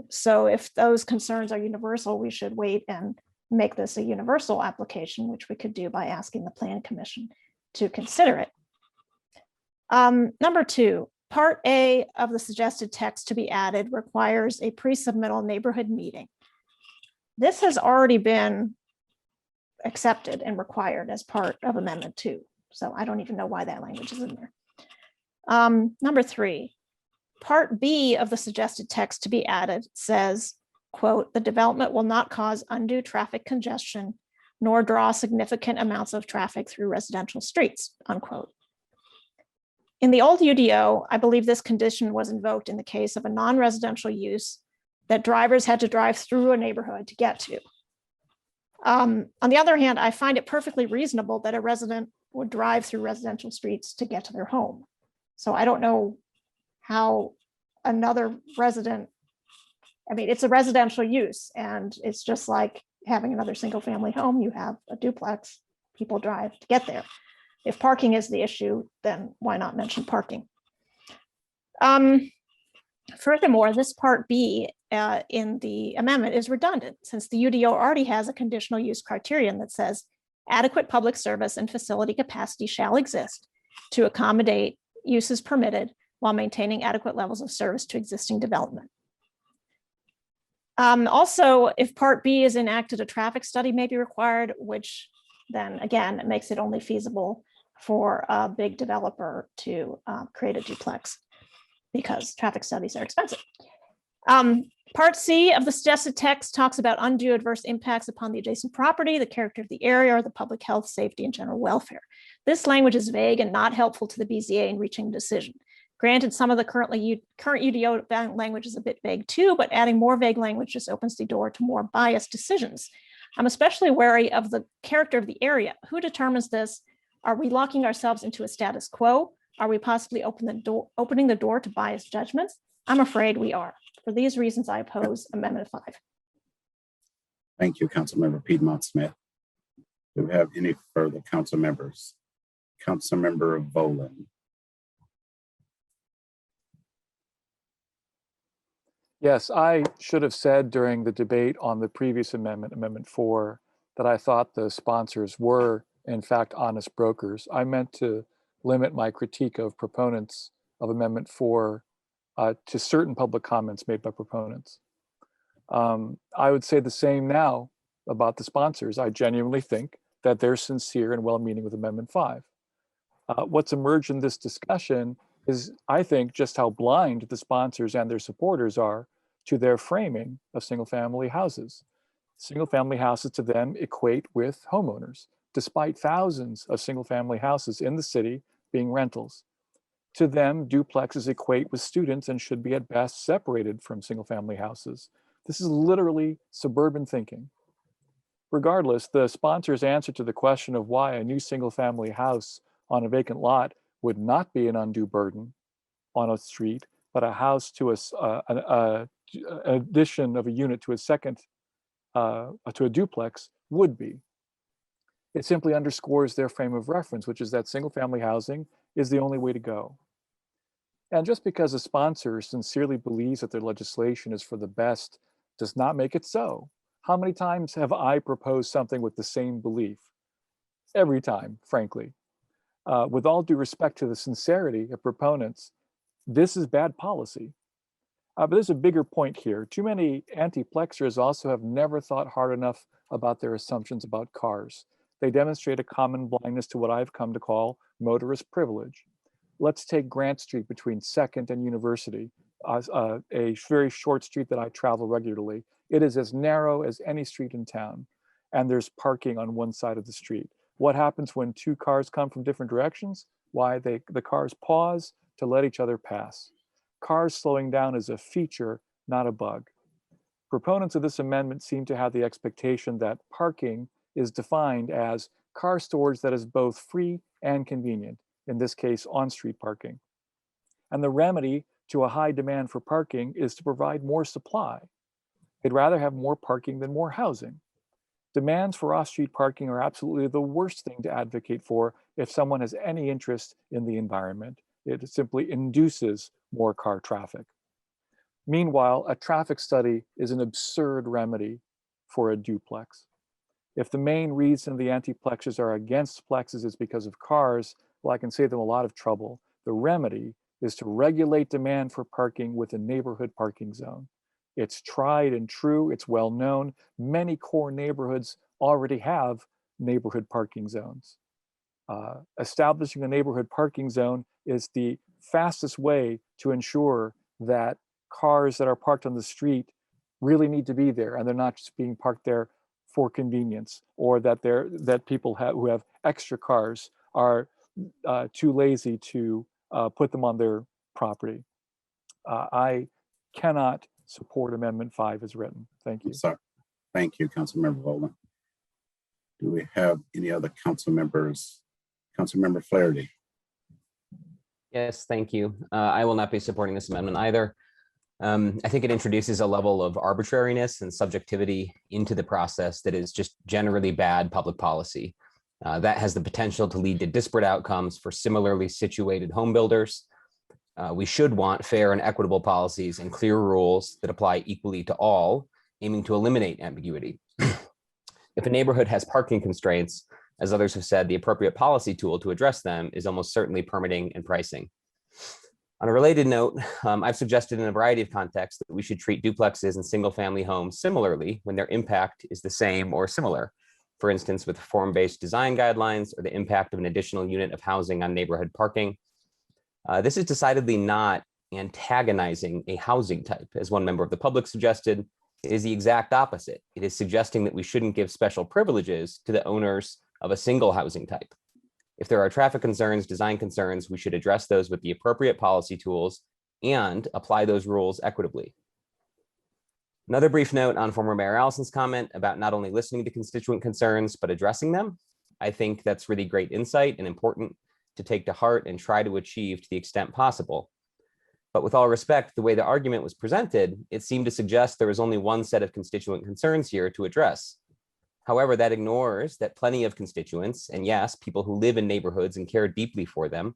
So if those concerns are universal, we should wait and make this a universal application, which we could do by asking the Plan Commission to consider it. Number 2, Part A of the suggested text to be added requires a pre-submittal neighborhood meeting. This has already been accepted and required as part of Amendment 2. So I don't even know why that language is in there. Number 3, Part B of the suggested text to be added says, quote, "The development will not cause undue traffic congestion nor draw significant amounts of traffic through residential streets," unquote. In the old UDO, I believe this condition was invoked in the case of a non-residential use that drivers had to drive through a neighborhood to get to. On the other hand, I find it perfectly reasonable that a resident would drive through residential streets to get to their home. So I don't know how another resident, I mean, it's a residential use and it's just like having another single family home. You have a duplex, people drive to get there. If parking is the issue, then why not mention parking? Furthermore, this Part B in the amendment is redundant since the UDO already has a conditional use criterion that says adequate public service and facility capacity shall exist to accommodate uses permitted while maintaining adequate levels of service to existing development. Also, if Part B is enacted, a traffic study may be required, which then again, it makes it only feasible for a big developer to create a duplex because traffic studies are expensive. Part C of the suggested text talks about undue adverse impacts upon the adjacent property, the character of the area, or the public health, safety, and general welfare. This language is vague and not helpful to the BZA in reaching a decision. Granted, some of the current UDO language is a bit vague too, but adding more vague language just opens the door to more biased decisions. I'm especially wary of the character of the area. Who determines this? Are we locking ourselves into a status quo? Are we possibly opening the door to biased judgments? I'm afraid we are. For these reasons, I oppose Amendment 5. Thank you, Councilmember Piedmont Smith. Do we have any further council members? Councilmember Volan. Yes, I should have said during the debate on the previous amendment, Amendment 4, that I thought the sponsors were, in fact, honest brokers. I meant to limit my critique of proponents of Amendment 4 to certain public comments made by proponents. I would say the same now about the sponsors. I genuinely think that they're sincere and well-meaning with Amendment 5. What's emerged in this discussion is, I think, just how blind the sponsors and their supporters are to their framing of single-family houses. Single-family houses to them equate with homeowners, despite thousands of single-family houses in the city being rentals. To them, duplexes equate with students and should be at best separated from single-family houses. This is literally suburban thinking. Regardless, the sponsors' answer to the question of why a new single-family house on a vacant lot would not be an undue burden on a street, but a house to an addition of a unit to a second, to a duplex would be. It simply underscores their frame of reference, which is that single-family housing is the only way to go. And just because a sponsor sincerely believes that their legislation is for the best does not make it so. How many times have I proposed something with the same belief? Every time, frankly. With all due respect to the sincerity of proponents, this is bad policy. But there's a bigger point here. Too many anti-plexers also have never thought hard enough about their assumptions about cars. They demonstrate a common blindness to what I've come to call motorist privilege. Let's take Grant Street between 2nd and University, a very short street that I travel regularly. It is as narrow as any street in town, and there's parking on one side of the street. What happens when two cars come from different directions? Why, the cars pause to let each other pass. Cars slowing down is a feature, not a bug. Proponents of this amendment seem to have the expectation that parking is defined as car storage that is both free and convenient, in this case, on-street parking. And the remedy to a high demand for parking is to provide more supply. They'd rather have more parking than more housing. Demands for off-street parking are absolutely the worst thing to advocate for if someone has any interest in the environment. It simply induces more car traffic. Meanwhile, a traffic study is an absurd remedy for a duplex. If the main reason the anti-plexes are against plexes is because of cars, well, I can save them a lot of trouble. The remedy is to regulate demand for parking with a neighborhood parking zone. It's tried and true, it's well known. Many core neighborhoods already have neighborhood parking zones. Establishing a neighborhood parking zone is the fastest way to ensure that cars that are parked on the street really need to be there and they're not just being parked there for convenience, or that people who have extra cars are too lazy to put them on their property. I cannot support Amendment 5 as written. Thank you. Sorry. Thank you, Councilmember Vola. Do we have any other council members? Councilmember Flaherty. Yes, thank you. I will not be supporting this amendment either. I think it introduces a level of arbitrariness and subjectivity into the process that is just generally bad public policy. That has the potential to lead to disparate outcomes for similarly situated home builders. We should want fair and equitable policies and clear rules that apply equally to all, aiming to eliminate ambiguity. If a neighborhood has parking constraints, as others have said, the appropriate policy tool to address them is almost certainly permitting and pricing. On a related note, I've suggested in a variety of contexts that we should treat duplexes and single-family homes similarly when their impact is the same or similar. For instance, with form-based design guidelines or the impact of an additional unit of housing on neighborhood parking. This is decidedly not antagonizing a housing type, as one member of the public suggested. It is the exact opposite. It is suggesting that we shouldn't give special privileges to the owners of a single housing type. If there are traffic concerns, design concerns, we should address those with the appropriate policy tools and apply those rules equitably. Another brief note on former Mayor Allison's comment about not only listening to constituent concerns, but addressing them. I think that's really great insight and important to take to heart and try to achieve to the extent possible. But with all respect, the way the argument was presented, it seemed to suggest there was only one set of constituent concerns here to address. However, that ignores that plenty of constituents, and yes, people who live in neighborhoods and care deeply for them,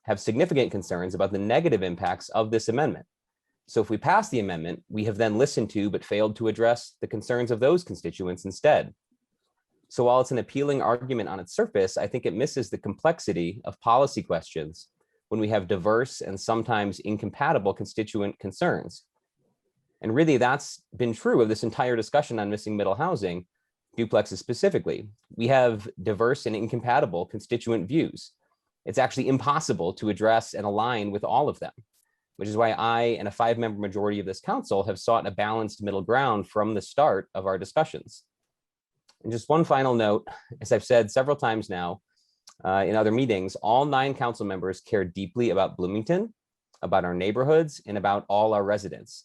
have significant concerns about the negative impacts of this amendment. So if we pass the amendment, we have then listened to but failed to address the concerns of those constituents instead. So while it's an appealing argument on its surface, I think it misses the complexity of policy questions when we have diverse and sometimes incompatible constituent concerns. And really, that's been true of this entire discussion on missing middle housing, duplexes specifically. We have diverse and incompatible constituent views. It's actually impossible to address and align with all of them, which is why I and a 5-member majority of this council have sought a balanced middle ground from the start of our discussions. And just one final note, as I've said several times now in other meetings, all 9 council members care deeply about Bloomington, about our neighborhoods, and about all our residents.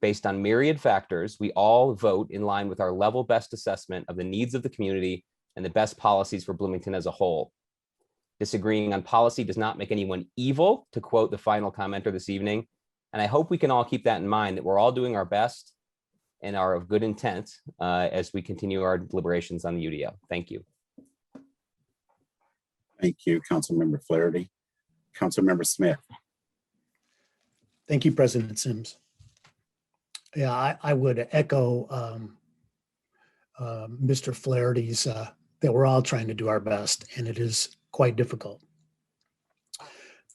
Based on myriad factors, we all vote in line with our level best assessment of the needs of the community and the best policies for Bloomington as a whole. Disagreeing on policy does not make anyone evil, to quote the final commenter this evening. And I hope we can all keep that in mind, that we're all doing our best and are of good intent as we continue our deliberations on the UDO. Thank you. Thank you, Councilmember Flaherty. Councilmember Smith. Thank you, President Sims. Yeah, I would echo Mr. Flaherty's that we're all trying to do our best, and it is quite difficult.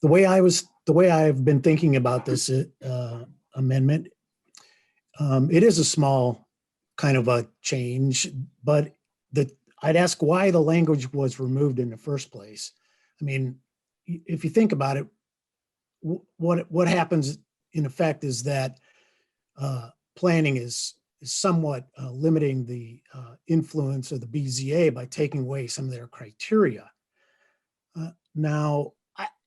The way I've been thinking about this amendment, it is a small kind of a change, but I'd ask why the language was removed in the first place. I mean, if you think about it, what happens in effect is that planning is somewhat limiting the influence of the BZA by taking away some of their criteria. Now,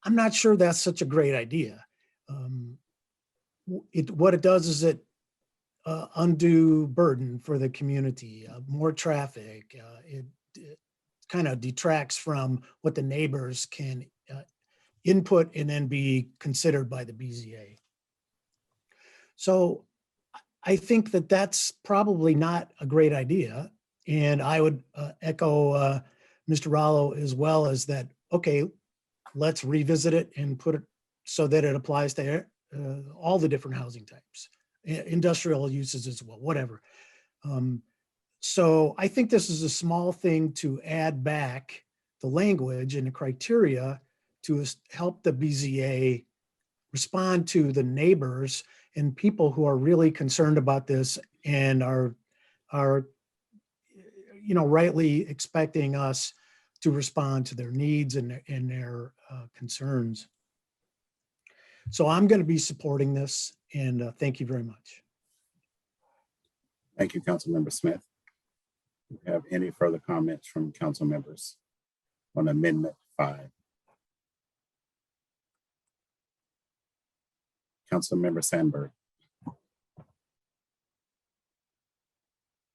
I'm not sure that's such a great idea. What it does is it undue burden for the community, more traffic. It kind of detracts from what the neighbors can input and then be considered by the BZA. So I think that that's probably not a great idea. And I would echo Mr. Rallo as well, as that, okay, let's revisit it and put it so that it applies to all the different housing types, industrial uses as well, whatever. So I think this is a small thing to add back the language and the criteria to help the BZA respond to the neighbors and people who are really concerned about this and are rightly expecting us to respond to their needs and their concerns. So I'm going to be supporting this, and thank you very much. Thank you, Councilmember Smith. Do you have any further comments from council members on Amendment 5? Councilmember Sandberg.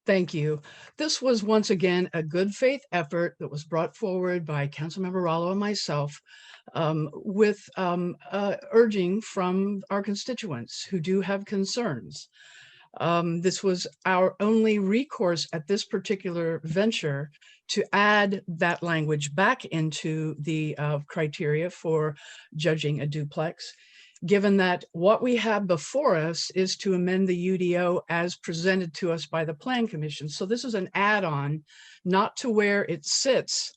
Thank you. This was once again a good faith effort that was brought forward by Councilmember Rallo and myself with urging from our constituents who do have concerns. This was our only recourse at this particular venture to add that language back into the criteria for judging a duplex, given that what we have before us is to amend the UDO as presented to us by the Plan Commission. So this is an add-on, not to where it sits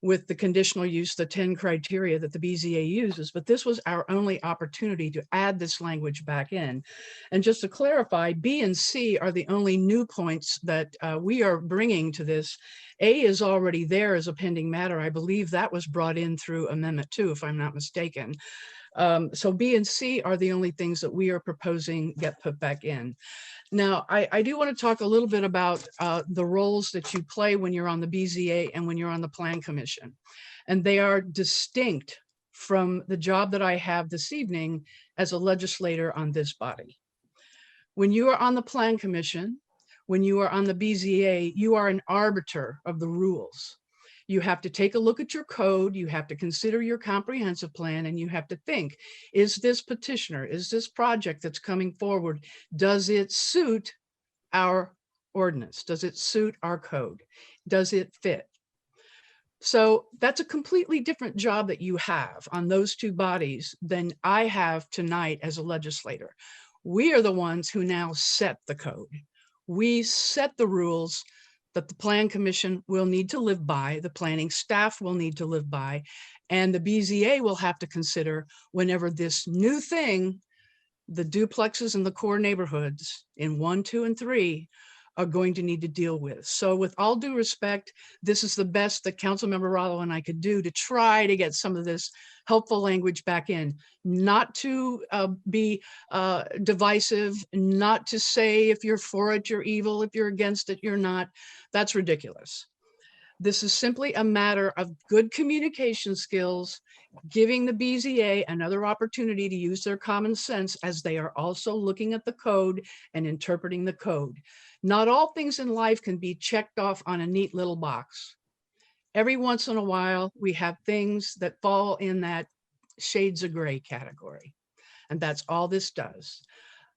with the conditional use, the 10 criteria that the BZA uses, but this was our only opportunity to add this language back in. And just to clarify, B and C are the only new points that we are bringing to this. A is already there as a pending matter. I believe that was brought in through Amendment 2, if I'm not mistaken. So B and C are the only things that we are proposing get put back in. Now, I do want to talk a little bit about the roles that you play when you're on the BZA and when you're on the Plan Commission. And they are distinct from the job that I have this evening as a legislator on this body. When you are on the Plan Commission, when you are on the BZA, you are an arbiter of the rules. You have to take a look at your code, you have to consider your comprehensive plan, and you have to think, is this petitioner, is this project that's coming forward, does it suit our ordinance? Does it suit our code? Does it fit? So that's a completely different job that you have on those two bodies than I have tonight as a legislator. We are the ones who now set the code. We set the rules that the Plan Commission will need to live by, the planning staff will need to live by, and the BZA will have to consider whenever this new thing, the duplexes in the core neighborhoods in 1, 2, and 3 are going to need to deal with. So with all due respect, this is the best that Councilmember Rallo and I could do to try to get some of this helpful language back in, not to be divisive, not to say if you're for it, you're evil, if you're against it, you're not. That's ridiculous. This is simply a matter of good communication skills, giving the BZA another opportunity to use their common sense as they are also looking at the code and interpreting the code. Not all things in life can be checked off on a neat little box. Every once in a while, we have things that fall in that shades of gray category. And that's all this does.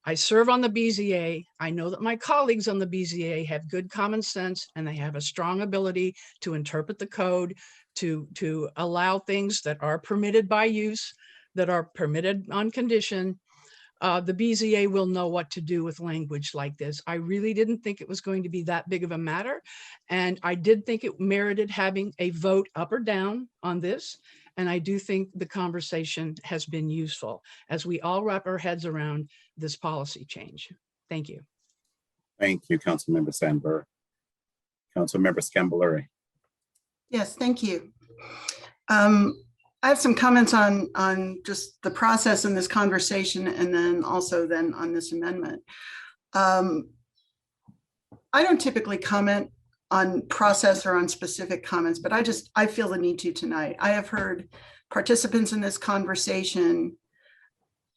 I serve on the BZA. I know that my colleagues on the BZA have good common sense and they have a strong ability to interpret the code, to allow things that are permitted by use, that are permitted on condition. The BZA will know what to do with language like this. I really didn't think it was going to be that big of a matter. And I did think it merited having a vote up or down on this. And I do think the conversation has been useful as we all wrap our heads around this policy change. Thank you. Thank you, Councilmember Sandberg. Councilmember Scambolari. Yes, thank you. I have some comments on just the process in this conversation and then also on this amendment. I don't typically comment on process or on specific comments, but I feel the need to tonight. I have heard participants in this conversation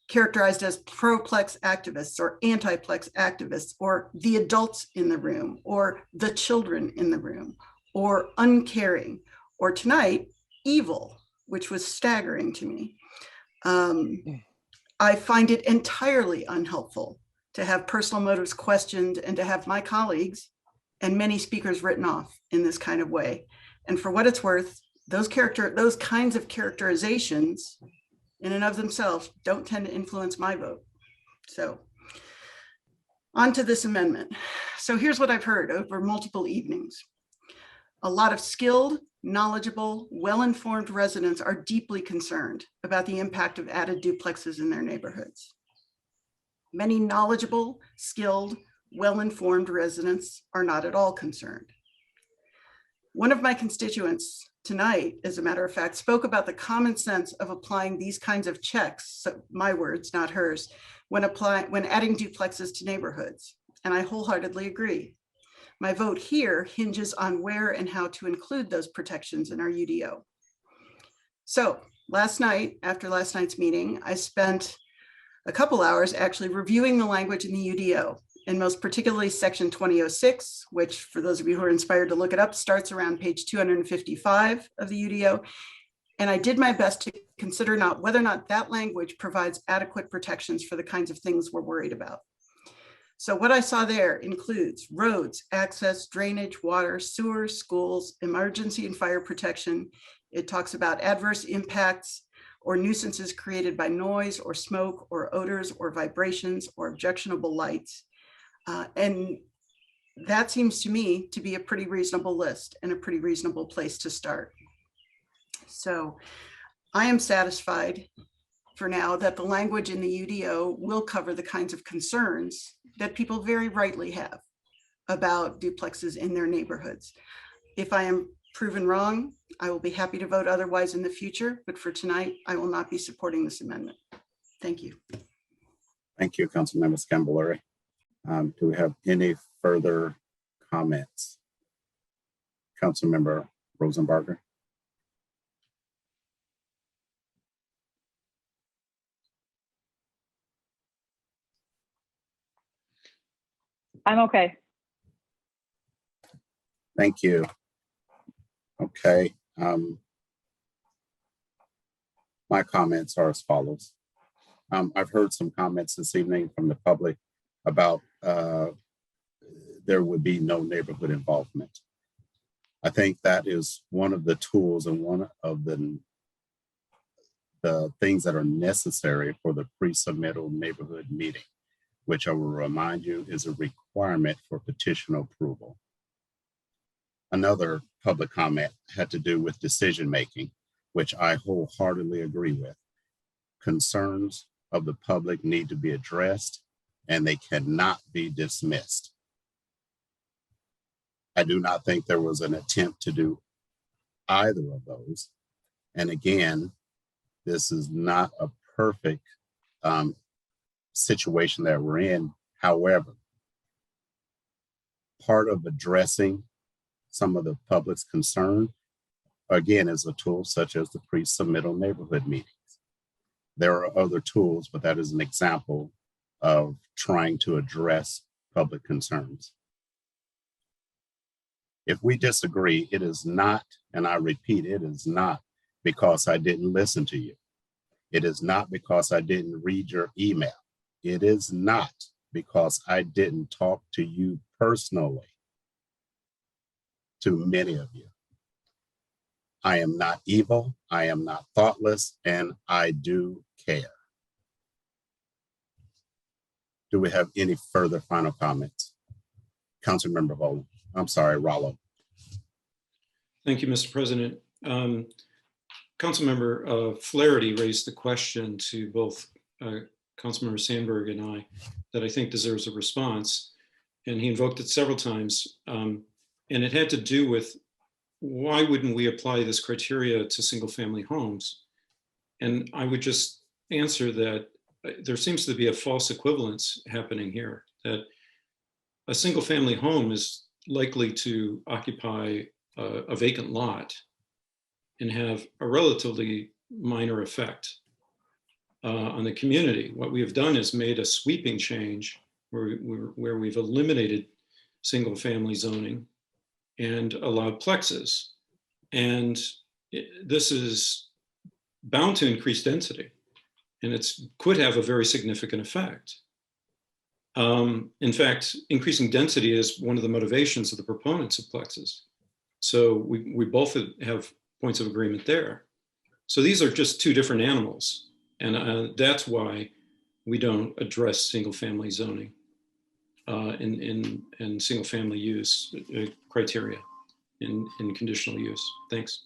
characterized as pro-plex activists or anti-plex activists, or the adults in the room, or the children in the room, or uncaring, or tonight, evil, which was staggering to me. I find it entirely unhelpful to have personal motives questioned and to have my colleagues and many speakers written off in this kind of way. And for what it's worth, those kinds of characterizations in and of themselves don't tend to influence my vote. So On to this amendment. So here's what I've heard over multiple evenings. A lot of skilled, knowledgeable, well-informed residents are deeply concerned about the impact of added duplexes in their neighborhoods. Many knowledgeable, skilled, well-informed residents are not at all concerned. One of my constituents tonight, as a matter of fact, spoke about the common sense of applying these kinds of checks, so my words, not hers, when adding duplexes to neighborhoods, and I wholeheartedly agree. My vote here hinges on where and how to include those protections in our UDO. So last night, after last night's meeting, I spent a couple hours actually reviewing the language in the UDO, and most particularly section 2006, which for those of you who are inspired to look it up, starts around page 255 of the UDO. And I did my best to consider whether or not that language provides adequate protections for the kinds of things we're worried about. So what I saw there includes roads, access, drainage, water, sewer, schools, emergency and fire protection. It talks about adverse impacts or nuisances created by noise or smoke or odors or vibrations or objectionable lights. And that seems to me to be a pretty reasonable list and a pretty reasonable place to start. So I am satisfied for now that the language in the UDO will cover the kinds of concerns that people very rightly have about duplexes in their neighborhoods. If I am proven wrong, I will be happy to vote otherwise in the future, but for tonight, I will not be supporting this amendment. Thank you. Thank you, Councilmember Scambolari. Do we have any further comments? Councilmember Rosenbarger. I'm okay. Thank you. Okay. My comments are as follows. I've heard some comments this evening from the public about there would be no neighborhood involvement. I think that is one of the tools and one of the things that are necessary for the pre-submittal neighborhood meeting, which I will remind you is a requirement for petition approval. Another public comment had to do with decision-making, which I wholeheartedly agree with. Concerns of the public need to be addressed and they cannot be dismissed. I do not think there was an attempt to do either of those. And again, this is not a perfect situation that we're in. However, part of addressing some of the public's concern, again, is a tool such as the pre-submittal neighborhood meetings. There are other tools, but that is an example of trying to address public concerns. If we disagree, it is not, and I repeat, it is not because I didn't listen to you. It is not because I didn't read your email. It is not because I didn't talk to you personally, to many of you. I am not evil, I am not thoughtless, and I do care. Do we have any further final comments? Councilmember Rollo. Thank you, Mr. President. Councilmember Flaherty raised the question to both Councilmember Sandberg and I that I think deserves a response. And he invoked it several times. And it had to do with why wouldn't we apply this criteria to single family homes? And I would just answer that there seems to be a false equivalence happening here, that a single family home is likely to occupy a vacant lot and have a relatively minor effect on the community. What we have done is made a sweeping change where we've eliminated single family zoning and allowed plexes. And this is bound to increase density, and it could have a very significant effect. In fact, increasing density is one of the motivations of the proponents of plexes. So we both have points of agreement there. So these are just two different animals. And that's why we don't address single family zoning. in single family use criteria in conditional use. Thanks.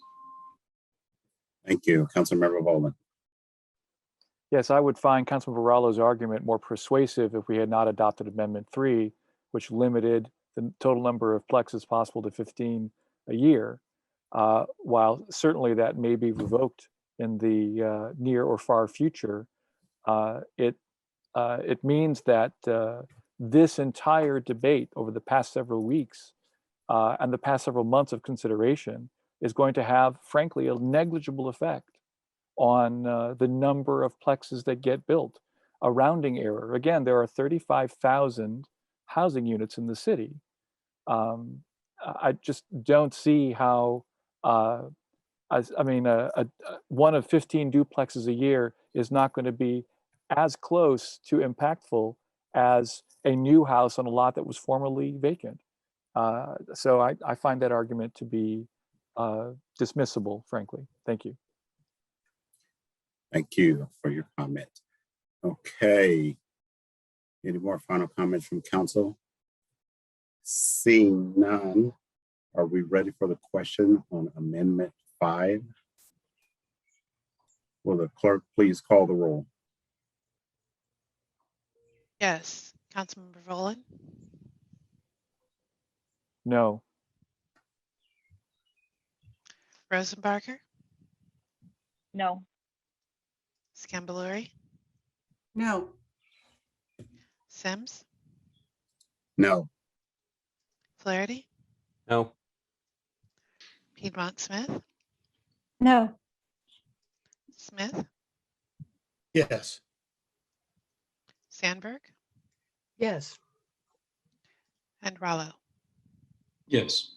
Thank you. Councilmember Bowman. Yes, I would find Councilmember Rallo's argument more persuasive if we had not adopted Amendment 3, which limited the total number of plexes possible to 15 a year. While certainly that may be revoked in the near or far future, it means that this entire debate over the past several weeks and the past several months of consideration is going to have, frankly, a negligible effect on the number of plexes that get built. A rounding error. Again, there are 35,000 housing units in the city. I just don't see how, one of 15 duplexes a year is not going to be as close to impactful as a new house on a lot that was formerly vacant. So I find that argument to be dismissible, frankly. Thank you. Thank you for your comment. Okay. Any more final comments from council? Seeing none, are we ready for the question on Amendment 5? Will the clerk please call the roll? Yes. Councilmember Rowland? No. Rosenbarger? No. Scambaluri? No. Sims? No. Flaherty? No. Piedmont Smith? No. Smith? Yes. Sandberg? Yes. And Rollo? Yes.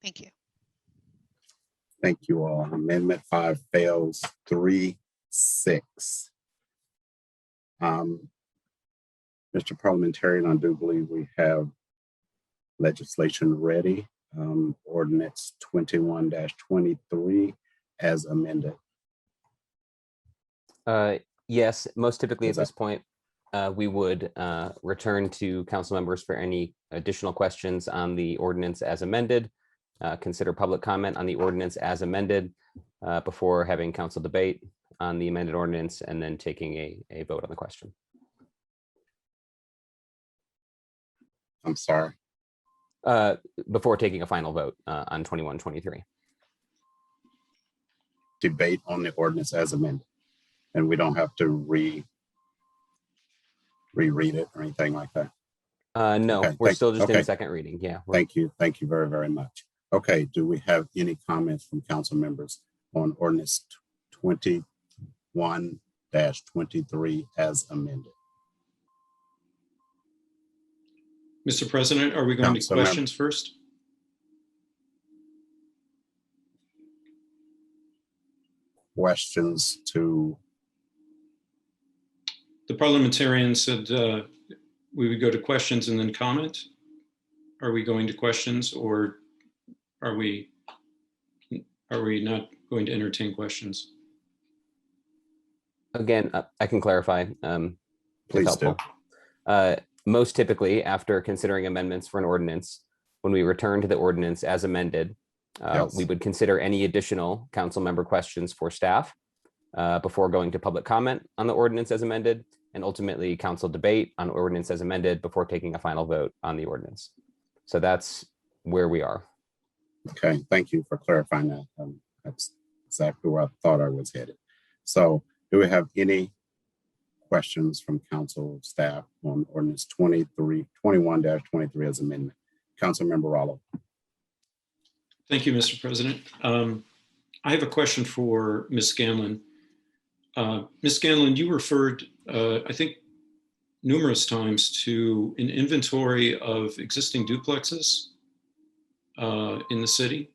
Thank you. Thank you all. Amendment 5 fails 3-6. Mr. Parliamentarian, I do believe we have legislation ready. Ordinance 21-23 as amended. Yes, most typically at this point, we would return to council members for any additional questions on the ordinance as amended, consider public comment on the ordinance as amended before having council debate on the amended ordinance and then taking a vote on the question. I'm sorry. Before taking a final vote on 21-23. Debate on the ordinance as amended. And we don't have to reread it or anything like that. No, Okay, we're still just in second reading. Yeah. Thank you. Thank you very, very much. Okay, do we have any comments from council members on ordinance 21-23 as amended? Mr. President, are we going to questions first? Questions to? The parliamentarian said we would go to questions and then comment. Are we going to questions, or are we not going to entertain questions? Again, I can clarify. Please do. Most typically, after considering amendments for an ordinance, when we return to the ordinance as amended, Yes. we would consider any additional council member questions for staff before going to public comment on the ordinance as amended, and ultimately council debate on ordinance as amended before taking a final vote on the ordinance. So that's where we are. Okay, thank you for clarifying that. That's exactly where I thought I was headed. So do we have any questions from council staff on ordinance 21-23 as amendment? Councilmember Rollo. Thank you, Mr. President. I have a question for Ms. Scanlon. Ms. Scanlon, you referred, I think, numerous times to an inventory of existing duplexes in the city.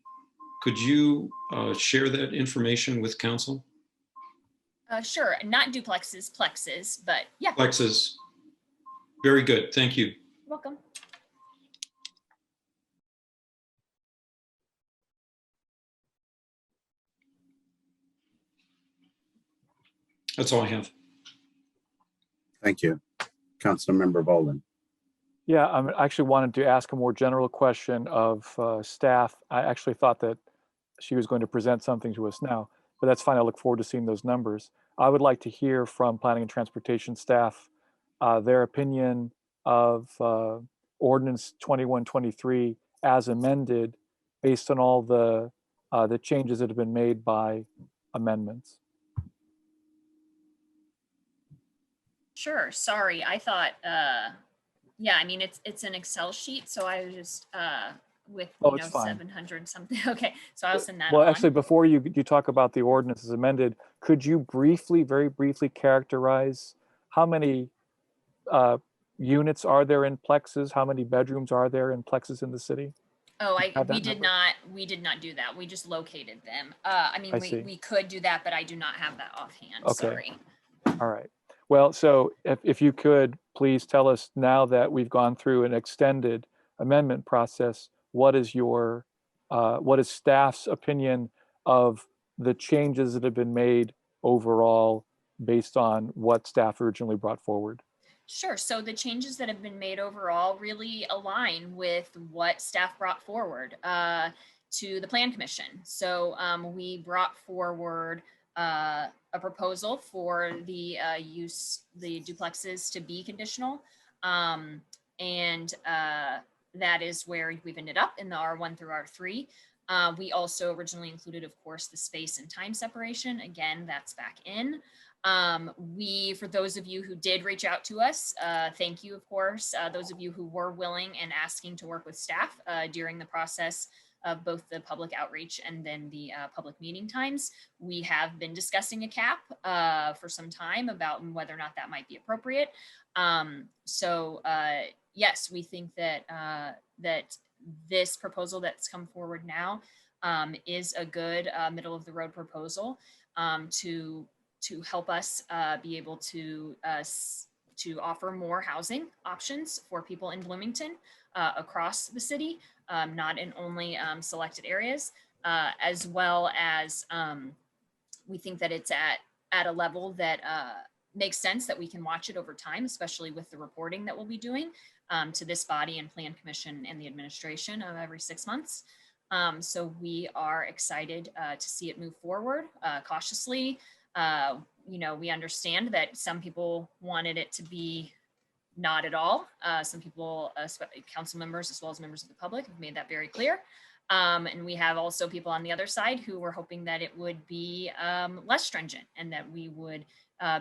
Could you share that information with council? Sure, not duplexes, plexes, but yeah. Plexes. Very good, thank you. Welcome. That's all I have. Thank you. Councilmember Boland. Yeah, I actually wanted to ask a more general question of staff. I actually thought that she was going to present something to us now, but that's fine. I look forward to seeing those numbers. I would like to hear from Planning and Transportation staff their opinion of Ordinance 2123 as amended, based on all the changes that have been made by amendments. Sure, sorry, I thought, yeah, I mean, it's an Excel sheet, so I was just, with, Oh, it's fine. 700 something. Okay, so I'll send that Well, on. actually, before you talk about the ordinance as amended, could you very briefly characterize how many units are there in plexes? How many bedrooms are there in plexes in the city? Oh, Have we that did number? not do that. We just located them. I mean, I see. we could do that, but I do not have that offhand. Okay. Sorry. All right. Well, so if you could please tell us, now that we've gone through an extended amendment process, what is staff's opinion of the changes that have been made overall based on what staff originally brought forward? Sure. So the changes that have been made overall really align with what staff brought forward to the Plan Commission. So we brought forward a proposal for the the duplexes to be conditional. That is where we've ended up in the R1 through R3. We also originally included, of course, the space and time separation. Again, that's back in. For those of you who did reach out to us, thank you, of course. Those of you who were willing and asking to work with staff during the process of both the public outreach and then the public meeting times. We have been discussing a cap for some time about whether or not that might be appropriate. Yes, we think that that this proposal that's come forward now is a good middle of the road proposal to help us be able to offer more housing options for people in Bloomington across the city, not in only selected areas, as well as we think that it's at a level that makes sense that we can watch it over time, especially with the reporting that we'll be doing to this body and Plan Commission and the administration of every 6 months. So we are excited to see it move forward cautiously. We understand that some people wanted it to be not at all. Some people, council members, as well as members of the public, have made that very clear. And we have also people on the other side who were hoping that it would be less stringent and that we would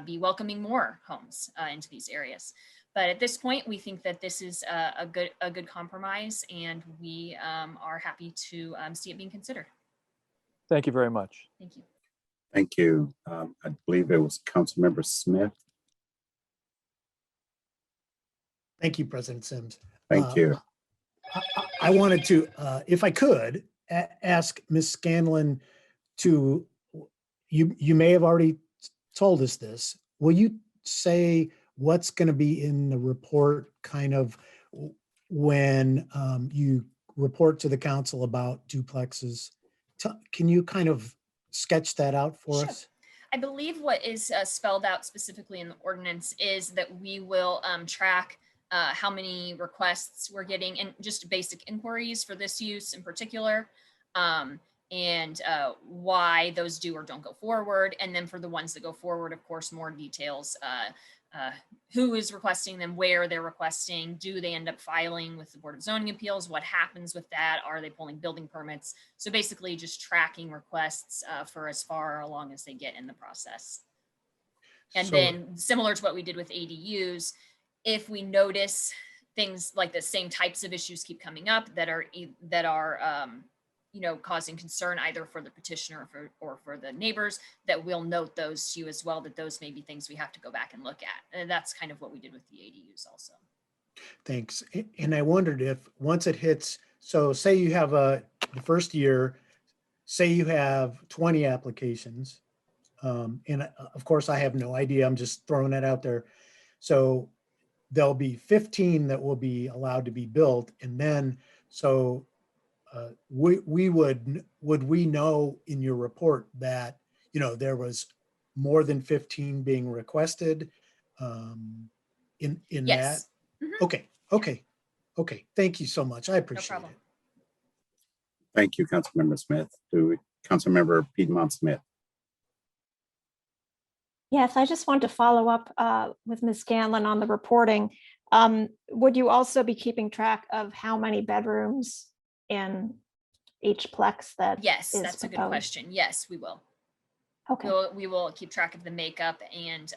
be welcoming more homes into these areas. But at this point, we think that this is a good compromise, and we are happy to see it being considered. Thank you very much. Thank you. Thank you. I believe it was Councilmember Smith. Thank you, President Sims. Thank you. I wanted to, if I could, ask Ms. Scanlon to, you may have already told us this. Will you say what's going to be in the report kind of when you report to the council about duplexes? Can you kind of sketch that out for us? I believe what is spelled out specifically in the ordinance is that we will track how many requests we're getting and just basic inquiries for this use in particular, and why those do or don't go forward. And then for the ones that go forward, of course, more details, who is requesting them, where they're requesting, do they end up filing with the Board of Zoning Appeals, what happens with that, are they pulling building permits? So basically just tracking requests for as far along as they get in the process. And then similar to what we did with ADUs, if we notice things like the same types of issues keep coming up that are causing concern either for the petitioner or for the neighbors, that we'll note those to you as well, that those may be things we have to go back and look at. And that's kind of what we did with the ADUs also. Thanks. And I wondered if once it hits, so say you have the first year, say you have 20 applications. And of course I have no idea, I'm just throwing that out there. So there'll be 15 that will be allowed to be built. And then, so would we know in your report that, there was more than 15 being requested in that? Yes. Mhm. Okay. Thank you so much. I No appreciate problem. it. Thank you, Councilmember Smith. Councilmember Piedmont Smith. Yes, I just want to follow up with Ms. Scanlon on the reporting. Would you also be keeping track of how many bedrooms in each plex that Yes, is that's a good proposed? question. Yes, we will. Okay, We will keep track of the makeup and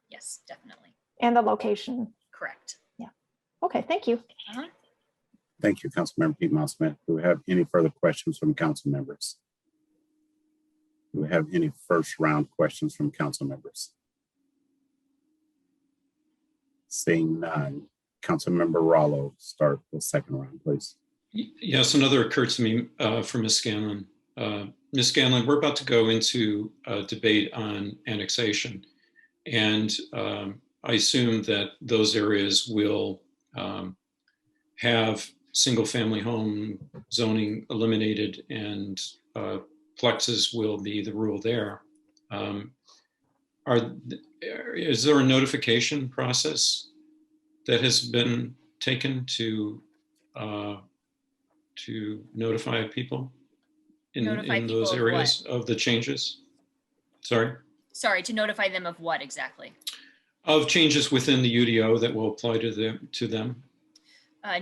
yes, definitely. and the location. Correct. Yeah. Okay, thank you. Uh-huh. Thank you, Councilmember Piedmont Smith. Do we have any further questions from council members? Do we have any first round questions from council members? Seeing none, Councilmember Rollo, start the second round, please. Yes, another occurred to me from Ms. Scanlon. Ms. Scanlon, we're about to go into a debate on annexation. And I assume that those areas will have single family home zoning eliminated and plexes will be the rule there. Is there a notification process that has been taken to notify people in those areas of the changes? Sorry, to notify them of what exactly? Of changes within the UDO that will apply to them?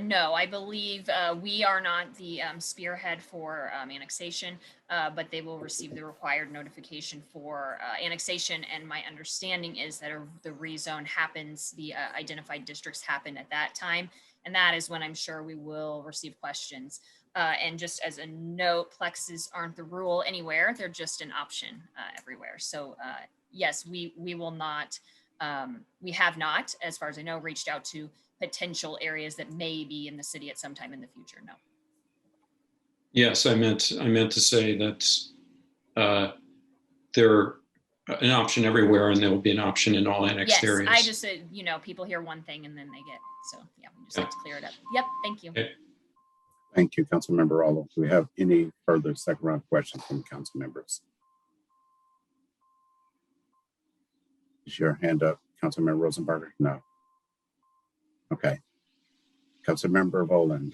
No, I believe we are not the spearhead for annexation, but they will receive the required notification for annexation. And my understanding is that the rezone happens, the identified districts happen at that time. And that is when I'm sure we will receive questions. And just as a note, plexes aren't the rule anywhere. They're just an option everywhere. So yes, we will not, we have not, as far as I know, reached out to potential areas that may be in the city at some time in the future. No. Yes, I meant to say that they're an option everywhere, and there will be an option in all annexed areas. Yes, I just said, people hear one thing and then they get, so yeah, we just have to clear it up. Yep, thank you. Okay. Thank you, Councilmember Rollo. Do we have any further second round questions from council members? Is your hand up, Councilmember Rosenberger? No. Okay. Councilmember Voland.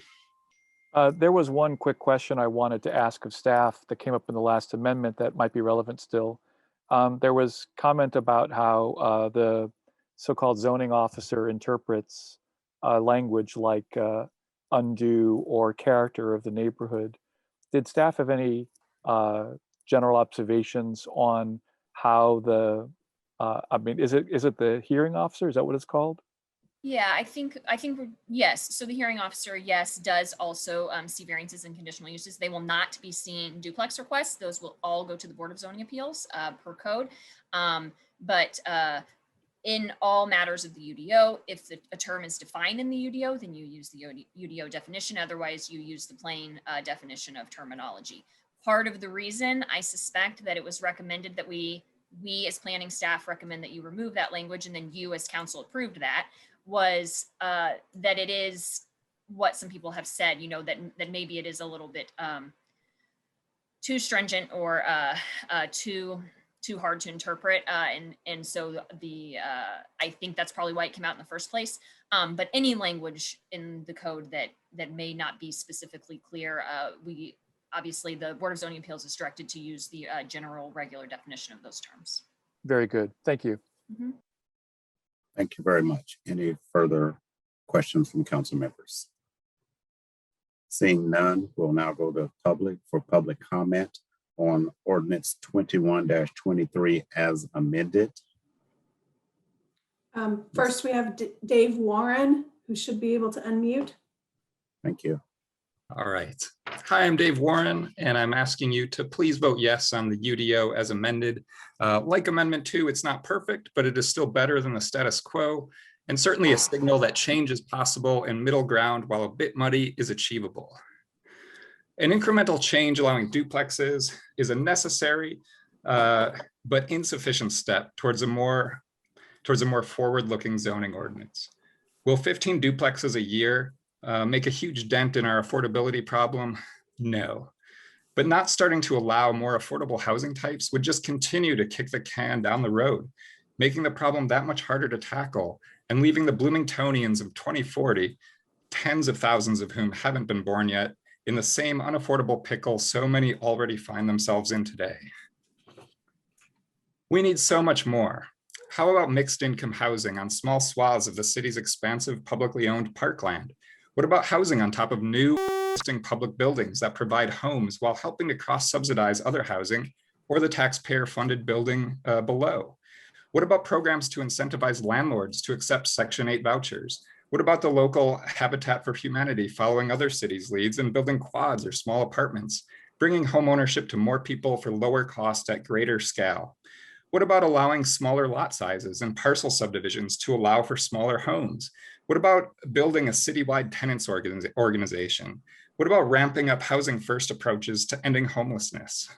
There was one quick question I wanted to ask of staff that came up in the last amendment that might be relevant still. There was comment about how the so-called zoning officer interprets language like undue or character of the neighborhood. Did staff have any general observations on how the, is it the hearing officer? Is that what it's called? Yeah, I think yes. So the hearing officer, yes, does also see variances and conditional uses. They will not be seeing duplex requests. Those will all go to the Board of Zoning Appeals per code. But in all matters of the UDO, if a term is defined in the UDO, then you use the UDO definition. Otherwise, you use the plain definition of terminology. Part of the reason I suspect that it was recommended that we as planning staff recommend that you remove that language, and then you as council approved that, was that it is what some people have said, that maybe it is a little bit too stringent or too hard to interpret. And so I think that's probably why it came out in the first place. But any language in the code that may not be specifically clear, obviously the Board of Zoning Appeals is directed to use the general regular definition of those terms. Very good. Thank you. Mm-hmm. Thank you very much. Any further questions from council members? Seeing none, we'll now go to public for public comment on Ordinance 21-23 as amended. First, we have Dave Warren, who should be able to unmute. Thank you. All right. Hi, I'm Dave Warren, and I'm asking you to please vote yes on the UDO as amended. Like Amendment 2, it's not perfect, but it is still better than the status quo, and certainly a signal that change is possible and middle ground, while a bit muddy, is achievable. An incremental change allowing duplexes is a necessary but insufficient step towards a more forward-looking zoning ordinance. Will 15 duplexes a year make a huge dent in our affordability problem? No. But not starting to allow more affordable housing types would just continue to kick the can down the road, making the problem that much harder to tackle and leaving the Bloomingtonians of 2040, tens of thousands of whom haven't been born yet, in the same unaffordable pickle so many already find themselves in today. We need so much more. How about mixed income housing on small swaths of the city's expansive publicly owned parkland? What about housing on top of new existing public buildings that provide homes while helping to cross-subsidize other housing or the taxpayer-funded building below? What about programs to incentivize landlords to accept Section 8 vouchers? What about the local Habitat for Humanity following other cities' leads and building quads or small apartments, bringing homeownership to more people for lower cost at greater scale? What about allowing smaller lot sizes and parcel subdivisions to allow for smaller homes? What about building a citywide tenants organization? What about ramping up housing first approaches to ending homelessness?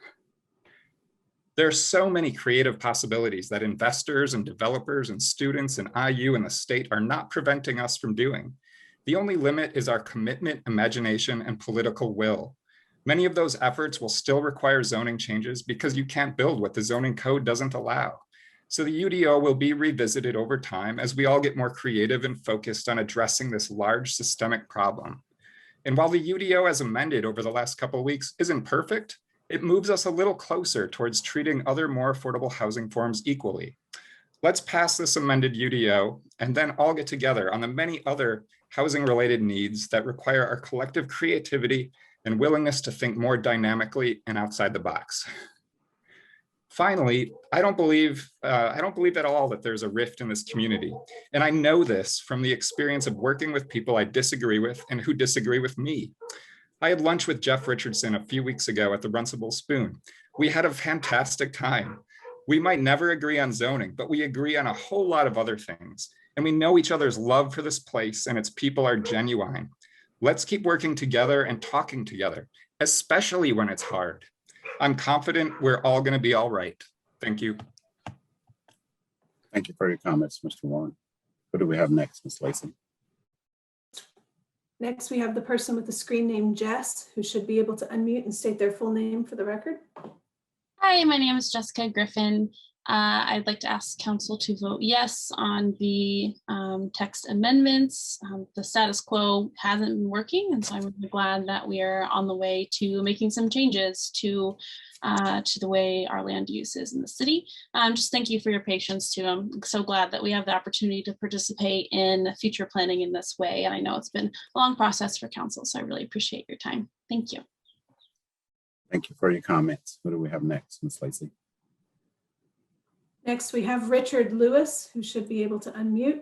There are so many creative possibilities that investors and developers and students and IU and the state are not preventing us from doing. The only limit is our commitment, imagination, and political will. Many of those efforts will still require zoning changes because you can't build what the zoning code doesn't allow. So the UDO will be revisited over time as we all get more creative and focused on addressing this large systemic problem. And while the UDO as amended over the last couple of weeks isn't perfect, it moves us a little closer towards treating other more affordable housing forms equally. Let's pass this amended UDO and then all get together on the many other housing-related needs that require our collective creativity and willingness to think more dynamically and outside the box. Finally, I don't believe at all that there's a rift in this community. And I know this from the experience of working with people I disagree with and who disagree with me. I had lunch with Jeff Richardson a few weeks ago at the Runcible Spoon. We had a fantastic time. We might never agree on zoning, but we agree on a whole lot of other things. And we know each other's love for this place and its people are genuine. Let's keep working together and talking together, especially when it's hard. I'm confident we're all going to be all right. Thank you. Thank you for your comments, Mr. Warren. What do we have next, Ms. Lacy? Next, we have the person with the screen name Jess, who should be able to unmute and state their full name for the record. Hi, my name is Jessica Griffin. I'd like to ask council to vote yes on the text amendments. The status quo hasn't been working, and so I'm really glad that we are on the way to making some changes to the way our land use is in the city. Just thank you for your patience too. I'm so glad that we have the opportunity to participate in future planning in this way. And I know it's been a long process for council, so I really appreciate your time. Thank you. Thank you for your comments. What do we have next, Ms. Lacy? Next, we have Richard Lewis, who should be able to unmute.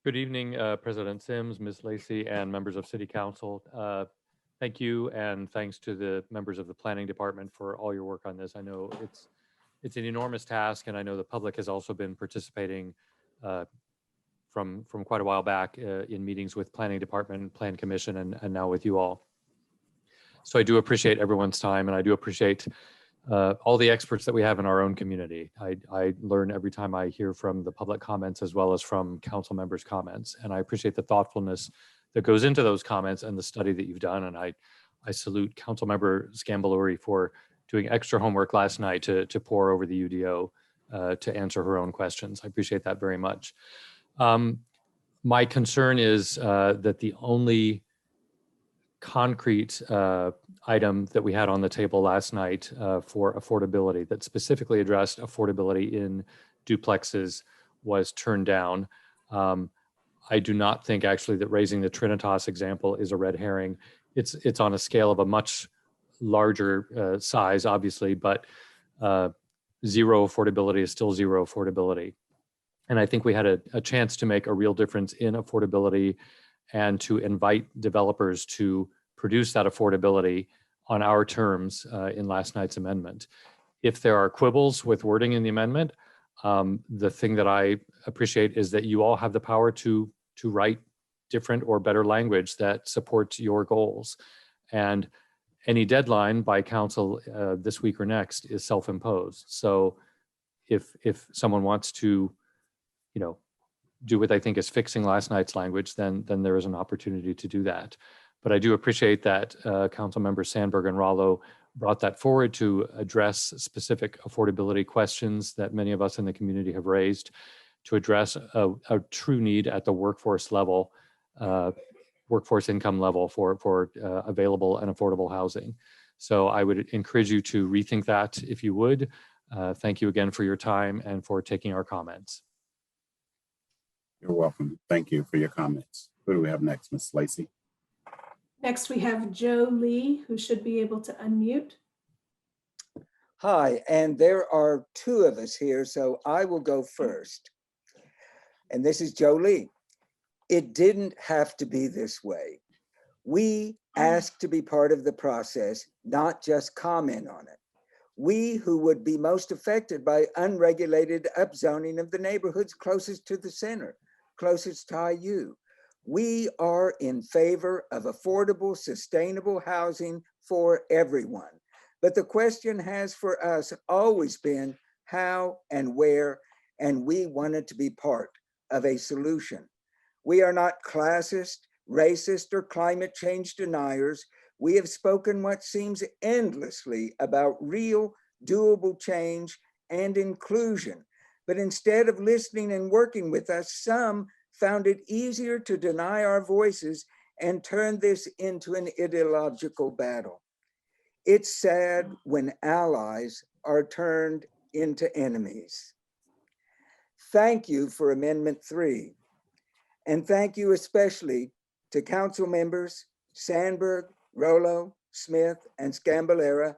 Good evening, President Sims, Ms. Lacy, and members of City Council. Thank you, and thanks to the members of the Planning Department for all your work on this. I know it's an enormous task, and I know the public has also been participating from quite a while back in meetings with Planning Department, Plan Commission, and now with you all. So I do appreciate everyone's time, and I do appreciate all the experts that we have in our own community. I learn every time I hear from the public comments as well as from council members' comments. And I appreciate the thoughtfulness that goes into those comments and the study that you've done. And I salute Council Member Scambaluri for doing extra homework last night to pore over the UDO to answer her own questions. I appreciate that very much. My concern is that the only concrete item that we had on the table last night for affordability that specifically addressed affordability in duplexes was turned down. I do not think actually that raising the Trinitas example is a red herring. It's on a scale of a much larger size, obviously, but zero affordability is still zero affordability. And I think we had a chance to make a real difference in affordability and to invite developers to produce that affordability on our terms in last night's amendment. If there are quibbles with wording in the amendment, the thing that I appreciate is that you all have the power to write different or better language that supports your goals. And any deadline by council this week or next is self-imposed. So if someone wants to, do what I think is fixing last night's language, then there is an opportunity to do that. But I do appreciate that Council Members Sandberg and Rallo brought that forward to address specific affordability questions that many of us in the community have raised, to address a true need at the workforce level, workforce income level for available and affordable housing. So I would encourage you to rethink that if you would. Thank you again for your time and for taking our comments. You're welcome. Thank you for your comments. Who do we have next, Ms. Lacy? Next, we have Joe Lee, who should be able to unmute. Hi, and there are two of us here, so I will go first. And this is Joe Lee. It didn't have to be this way. We asked to be part of the process, not just comment on it. We who would be most affected by unregulated upzoning of the neighborhoods closest to the center, closest to IU. We are in favor of affordable, sustainable housing for everyone. But the question has for us always been how and where, and we wanted to be part of a solution. We are not classist, racist, or climate change deniers. We have spoken what seems endlessly about real, doable change and inclusion. But instead of listening and working with us, some found it easier to deny our voices and turn this into an ideological battle. It's sad when allies are turned into enemies. Thank you for Amendment 3. And thank you especially to council members Sandberg, Rollo, Smith, and Scambalera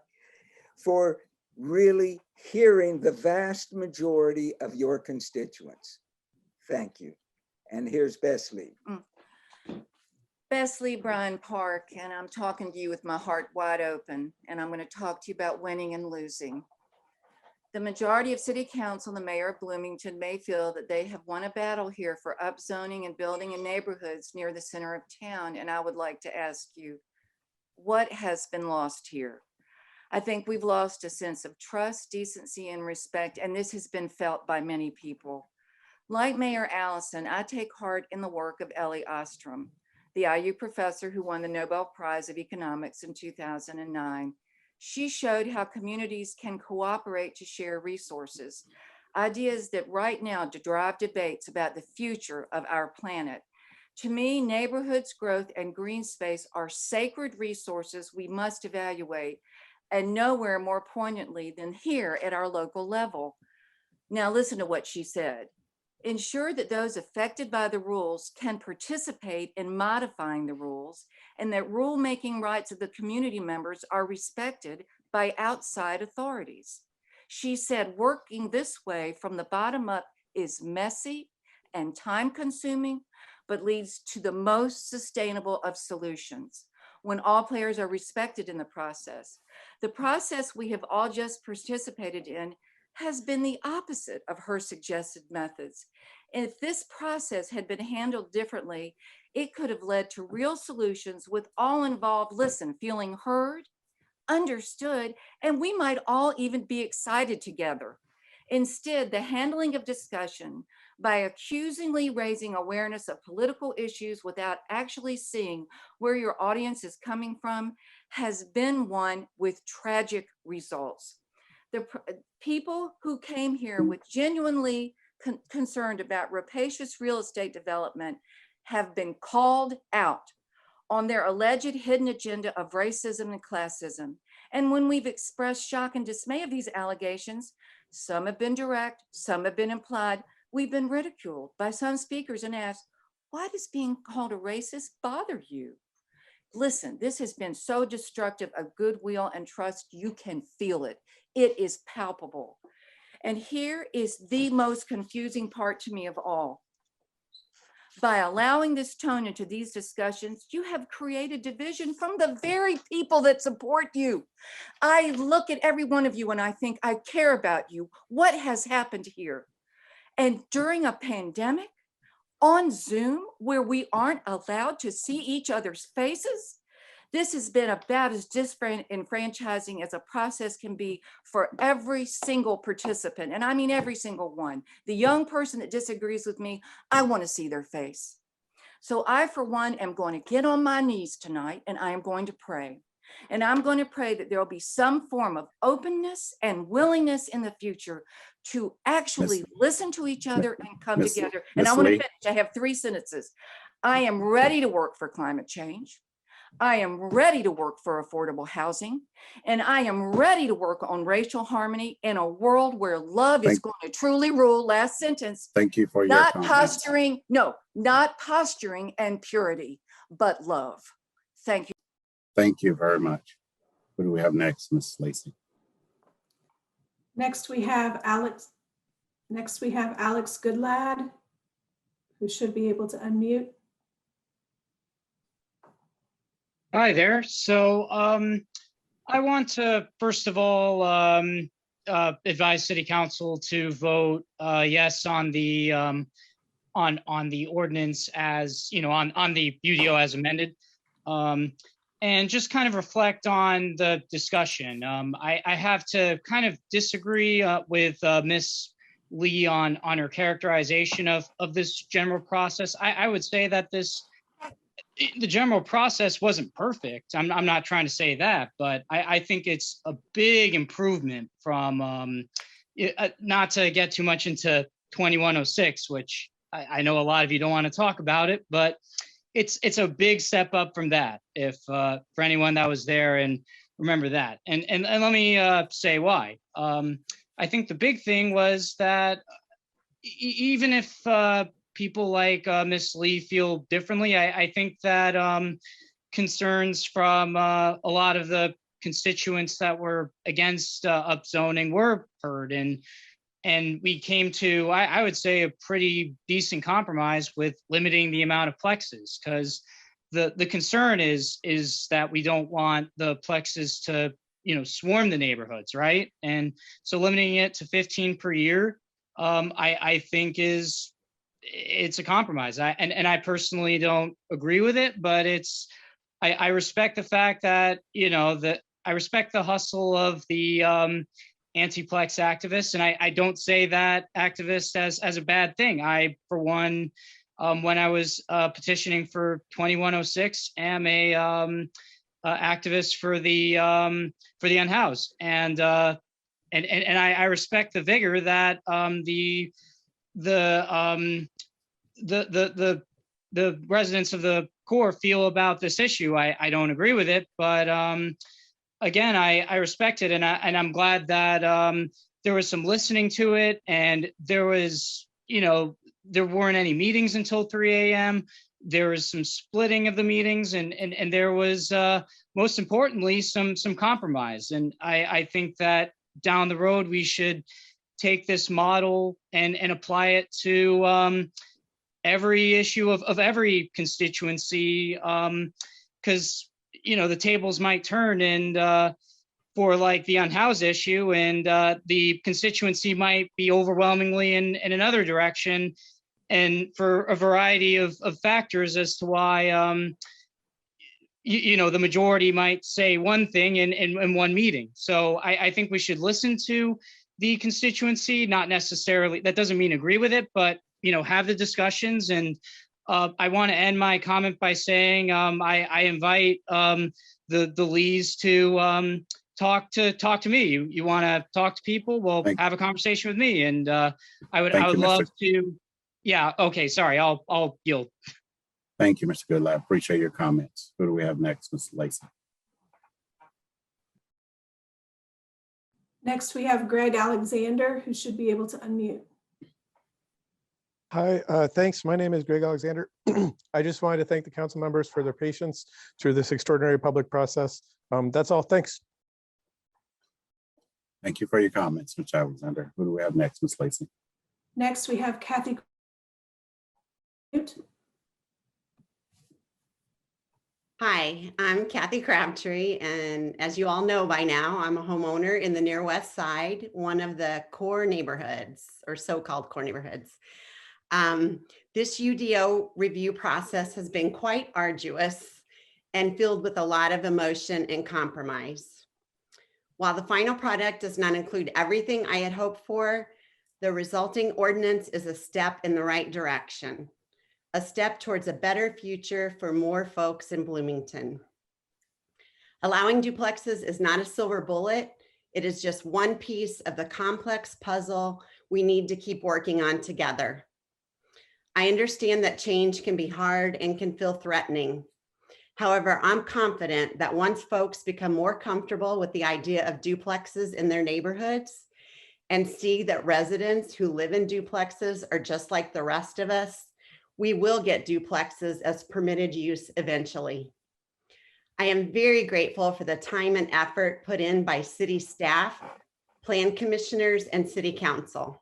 for really hearing the vast majority of your constituents. Thank you. And here's Besley. Besley Bryan Park, and I'm talking to you with my heart wide open, and I'm going to talk to you about winning and losing. The majority of City Council and the Mayor of Bloomington may feel that they have won a battle here for upzoning and building in neighborhoods near the center of town, and I would like to ask you, what has been lost here? I think we've lost a sense of trust, decency, and respect, and this has been felt by many people. Like Mayor Allison, I take heart in the work of Ellie Ostrom, the IU professor who won the Nobel Prize of Economics in 2009. She showed how communities can cooperate to share resources, ideas that right now drive debates about the future of our planet. To me, neighborhoods, growth, and green space are sacred resources we must evaluate, and nowhere more poignantly than here at our local level. Now listen to what she said. Ensure that those affected by the rules can participate in modifying the rules, and that rulemaking rights of the community members are respected by outside authorities. She said working this way from the bottom up is messy and time-consuming, but leads to the most sustainable of solutions when all players are respected in the process. The process we have all just participated in has been the opposite of her suggested methods. If this process had been handled differently, it could have led to real solutions with all involved, feeling heard, understood, and we might all even be excited together. Instead, the handling of discussion by accusingly raising awareness of political issues without actually seeing where your audience is coming from has been one with tragic results. The people who came here with genuinely concerned about rapacious real estate development have been called out on their alleged hidden agenda of racism and classism. And when we've expressed shock and dismay of these allegations, some have been direct, some have been implied, we've been ridiculed by some speakers and asked, why does being called a racist bother you? Listen, this has been so destructive of goodwill and trust, you can feel it. It is palpable. And here is the most confusing part to me of all. By allowing this tone into these discussions, you have created division from the very people that support you. I look at every one of you and I think, I care about you. What has happened here? And during a pandemic, on Zoom, where we aren't allowed to see each other's faces, this has been about as disenfranchising as a process can be for every single participant. And I mean every single one. The young person that disagrees with me, I want to see their face. So I, for one, am going to get on my knees tonight and I am going to pray And I'm going to pray that there will be some form of openness and willingness in the future to actually listen to each other and come together. And I want to finish. I have 3 sentences. I am ready to work for climate change. I am ready to work for affordable housing, and I am ready to work on racial harmony in a world where love is going to truly rule. Last sentence. Thank you for your not comments. posturing, no, not posturing and purity, but love. Thank you. Thank you very much. Who do we have next, Ms. Lacy? Next, we have Alex. Next, we have Alex Goodlad, who should be able to unmute. Hi there. So I want to first of all advise City Council to vote yes on the ordinance as on the UDO as amended, and just kind of reflect on the discussion. I have to kind of disagree with Ms. Lee on her characterization of this general process. I would say that the general process wasn't perfect. I'm not trying to say that, but I think it's a big improvement from, not to get too much into 2106, which I know a lot of you don't want to talk about it, but it's a big step up from that. If for anyone that was there and remember that, and let me say why. I think the big thing was that even if people like Ms. Lee feel differently, I think that concerns from a lot of the constituents that were against upzoning were heard, and we came to, I would say, a pretty decent compromise with limiting the amount of plexes, because the concern is that we don't want the plexes to swarm the neighborhoods, right? And so limiting it to 15 per year, I think it's a compromise. I personally don't agree with it, but I respect the fact that that I respect the hustle of the anti-plex activists, and I don't say that activist as a bad thing. I, for one, when I was petitioning for 2106, am a activist for the unhoused, and I respect the vigor that the residents of the core feel about this issue. I don't agree with it, but again, I respect it, and I'm glad that there was some listening to it, and there was, there weren't any meetings until 3 a.m. There was some splitting of the meetings, and there was most importantly some compromise. And I think that down the road we should take this model and apply it to every issue of every constituency, because the tables might turn, and for like the unhoused issue, and the constituency might be overwhelmingly in another direction, and for a variety of factors as to why the majority might say one thing in one meeting. So I think we should listen to the constituency, not necessarily, that doesn't mean agree with it, but have the discussions. And I want to end my comment by saying I invite the Lees to talk to me. You want to talk to people? Well, have a conversation with me, and I would love to. Yeah. Okay. Sorry. I'll yield. Thank you, Mr. Goodlad. Appreciate your comments. Who do we have next, Ms. Lacy? Next, we have Greg Alexander, who should be able to unmute. Hi, thanks. My name is Greg Alexander. I just wanted to thank the council members for their patience through this extraordinary public process. That's all. Thanks. Thank you for your comments, Mr. Alexander. Who do we have next, Ms. Lacy? Next, we have Kathy. Hi, I'm Kathy Crabtree, and as you all know by now, I'm a homeowner in the near West Side, one of the core neighborhoods, or so-called core neighborhoods. This UDO review process has been quite arduous and filled with a lot of emotion and compromise. While the final product does not include everything I had hoped for, the resulting ordinance is a step in the right direction, a step towards a better future for more folks in Bloomington. Allowing duplexes is not a silver bullet. It is just one piece of the complex puzzle we need to keep working on together. I understand that change can be hard and can feel threatening. However, I'm confident that once folks become more comfortable with the idea of duplexes in their neighborhoods and see that residents who live in duplexes are just like the rest of us, we will get duplexes as permitted use eventually. I am very grateful for the time and effort put in by city staff, plan commissioners, and city council.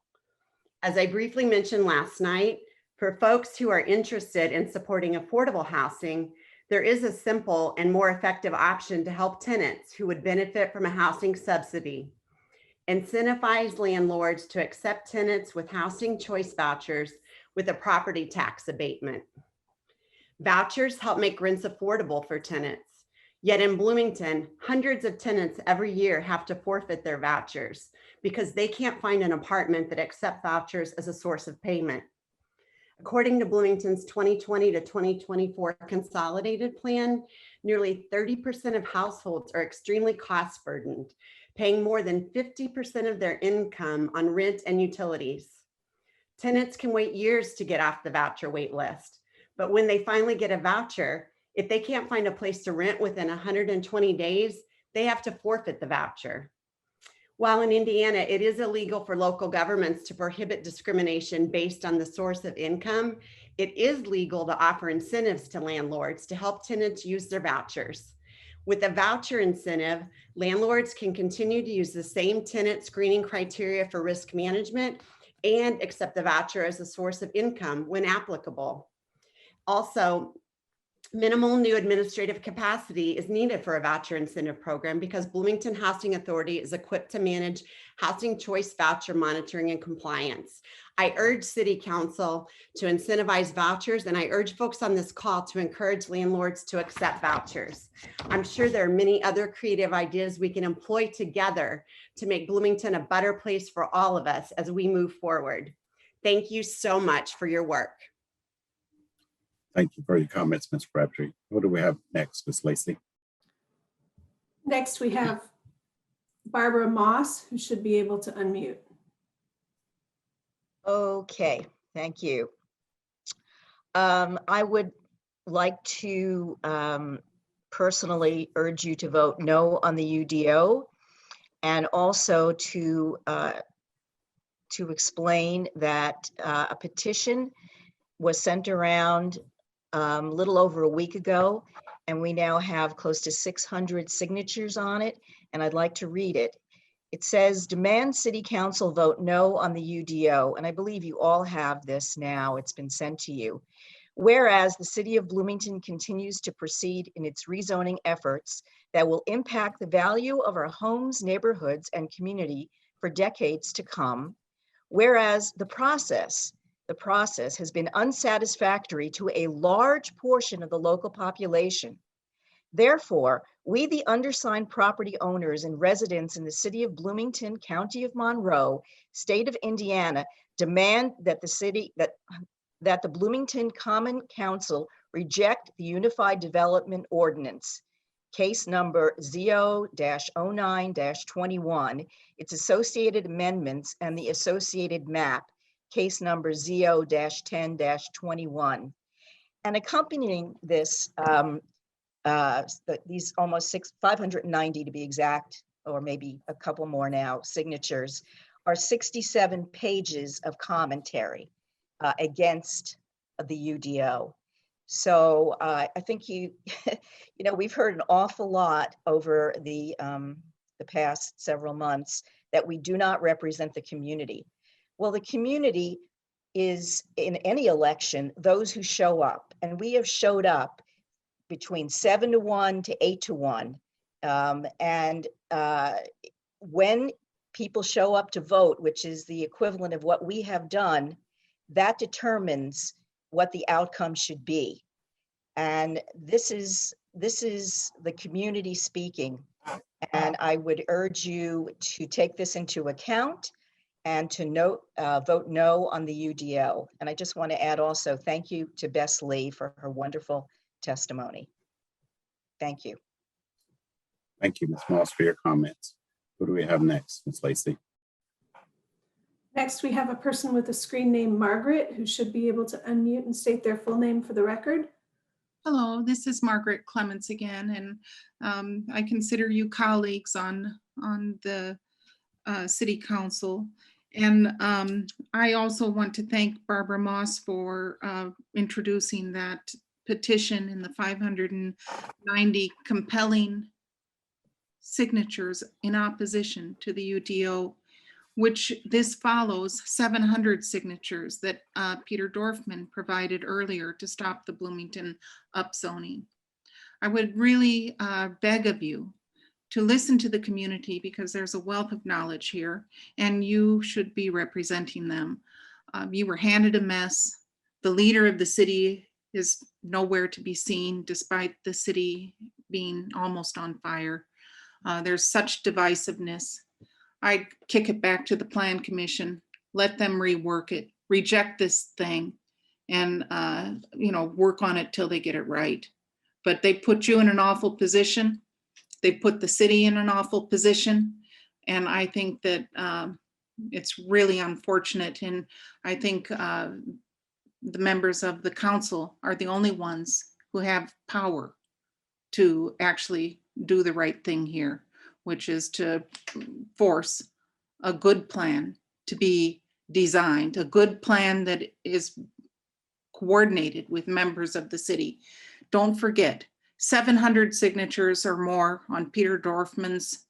As I briefly mentioned last night, for folks who are interested in supporting affordable housing, there is a simple and more effective option to help tenants who would benefit from a housing subsidy. Incentivize landlords to accept tenants with housing choice vouchers with a property tax abatement. Vouchers help make rents affordable for tenants. Yet in Bloomington, hundreds of tenants every year have to forfeit their vouchers because they can't find an apartment that accepts vouchers as a source of payment. According to Bloomington's 2020 to 2024 consolidated plan, nearly 30% of households are extremely cost burdened, paying more than 50% of their income on rent and utilities. Tenants can wait years to get off the voucher wait list, but when they finally get a voucher, if they can't find a place to rent within 120 days, they have to forfeit the voucher. While in Indiana, it is illegal for local governments to prohibit discrimination based on the source of income, it is legal to offer incentives to landlords to help tenants use their vouchers. With a voucher incentive, landlords can continue to use the same tenant screening criteria for risk management and accept the voucher as a source of income when applicable. Also, minimal new administrative capacity is needed for a voucher incentive program because Bloomington Housing Authority is equipped to manage housing choice voucher monitoring and compliance. I urge City Council to incentivize vouchers, and I urge folks on this call to encourage landlords to accept vouchers. I'm sure there are many other creative ideas we can employ together to make Bloomington a better place for all of us as we move forward. Thank you so much for your work. Thank you for your comments, Ms. Crabtree. What do we have next, Ms. Lacy? Next, we have Barbara Moss, who should be able to unmute. Okay, thank you. I would like to personally urge you to vote no on the UDO, and also to explain that a petition was sent around a little over a week ago, and we now have close to 600 signatures on it, and I'd like to read it. It says, demand City Council vote no on the UDO, and I believe you all have this now, it's been sent to you. Whereas the City of Bloomington continues to proceed in its rezoning efforts that will impact the value of our homes, neighborhoods, and community for decades to come. Whereas the process has been unsatisfactory to a large portion of the local population. Therefore, we, the undersigned property owners and residents in the City of Bloomington, County of Monroe, State of Indiana, demand that the Bloomington Common Council reject the Unified Development Ordinance, case number ZO-09-21, its associated amendments, and the associated map, case number ZO-10-21. And accompanying this, these almost 590 to be exact, or maybe a couple more now, signatures, are 67 pages of commentary against the UDO. So I think we've heard an awful lot over the past several months that we do not represent the community. Well, the community is, in any election, those who show up, and we have showed up between 7-1 to 8-1. And when people show up to vote, which is the equivalent of what we have done, that determines what the outcome should be. And this is the community speaking. And I would urge you to take this into account and to vote no on the UDO. And I just want to add also, thank you to Bess Lee for her wonderful testimony. Thank you. Thank you, Ms. Moss, for your comments. Who do we have next, Ms. Lacy? Next, we have a person with a screen name Margaret, who should be able to unmute and state their full name for the record. Hello, this is Margaret Clements again, and I consider you colleagues on the City Council. And I also want to thank Barbara Moss for introducing that petition in the 590 compelling signatures in opposition to the UDO, which this follows 700 signatures that Peter Dorfman provided earlier to stop the Bloomington upzoning. I would really beg of you to listen to the community, because there's a wealth of knowledge here and you should be representing them. You were handed a mess. The leader of the city is nowhere to be seen despite the city being almost on fire. There's such divisiveness. I'd kick it back to the Plan Commission, let them rework it, reject this thing, and work on it till they get it right. But they put you in an awful position. They put the city in an awful position. And I think that it's really unfortunate. And I think the members of the council are the only ones who have power to actually do the right thing here, which is to force a good plan to be designed, a good plan that is coordinated with members of the city. Don't forget, 700 signatures or more on Peter Dorfman's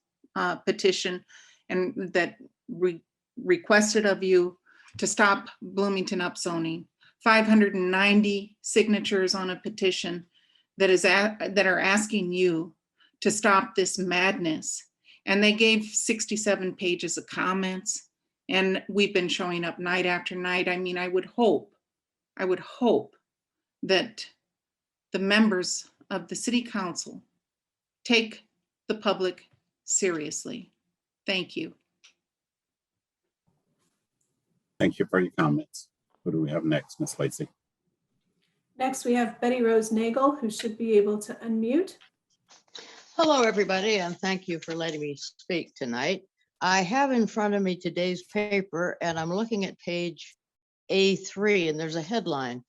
petition, and that requested of you to stop Bloomington upzoning. 590 signatures on a petition that are asking you to stop this madness. And they gave 67 pages of comments, and we've been showing up night after night. I mean, I would hope that the members of the City Council take the public seriously. Thank you. Thank you for your comments. Who do we have next, Ms. Lacy? Next, we have Betty Rose Nagel, who should be able to unmute. Hello, everybody, and thank you for letting me speak tonight. I have in front of me today's paper, and I'm looking at page A3, and there's a headline: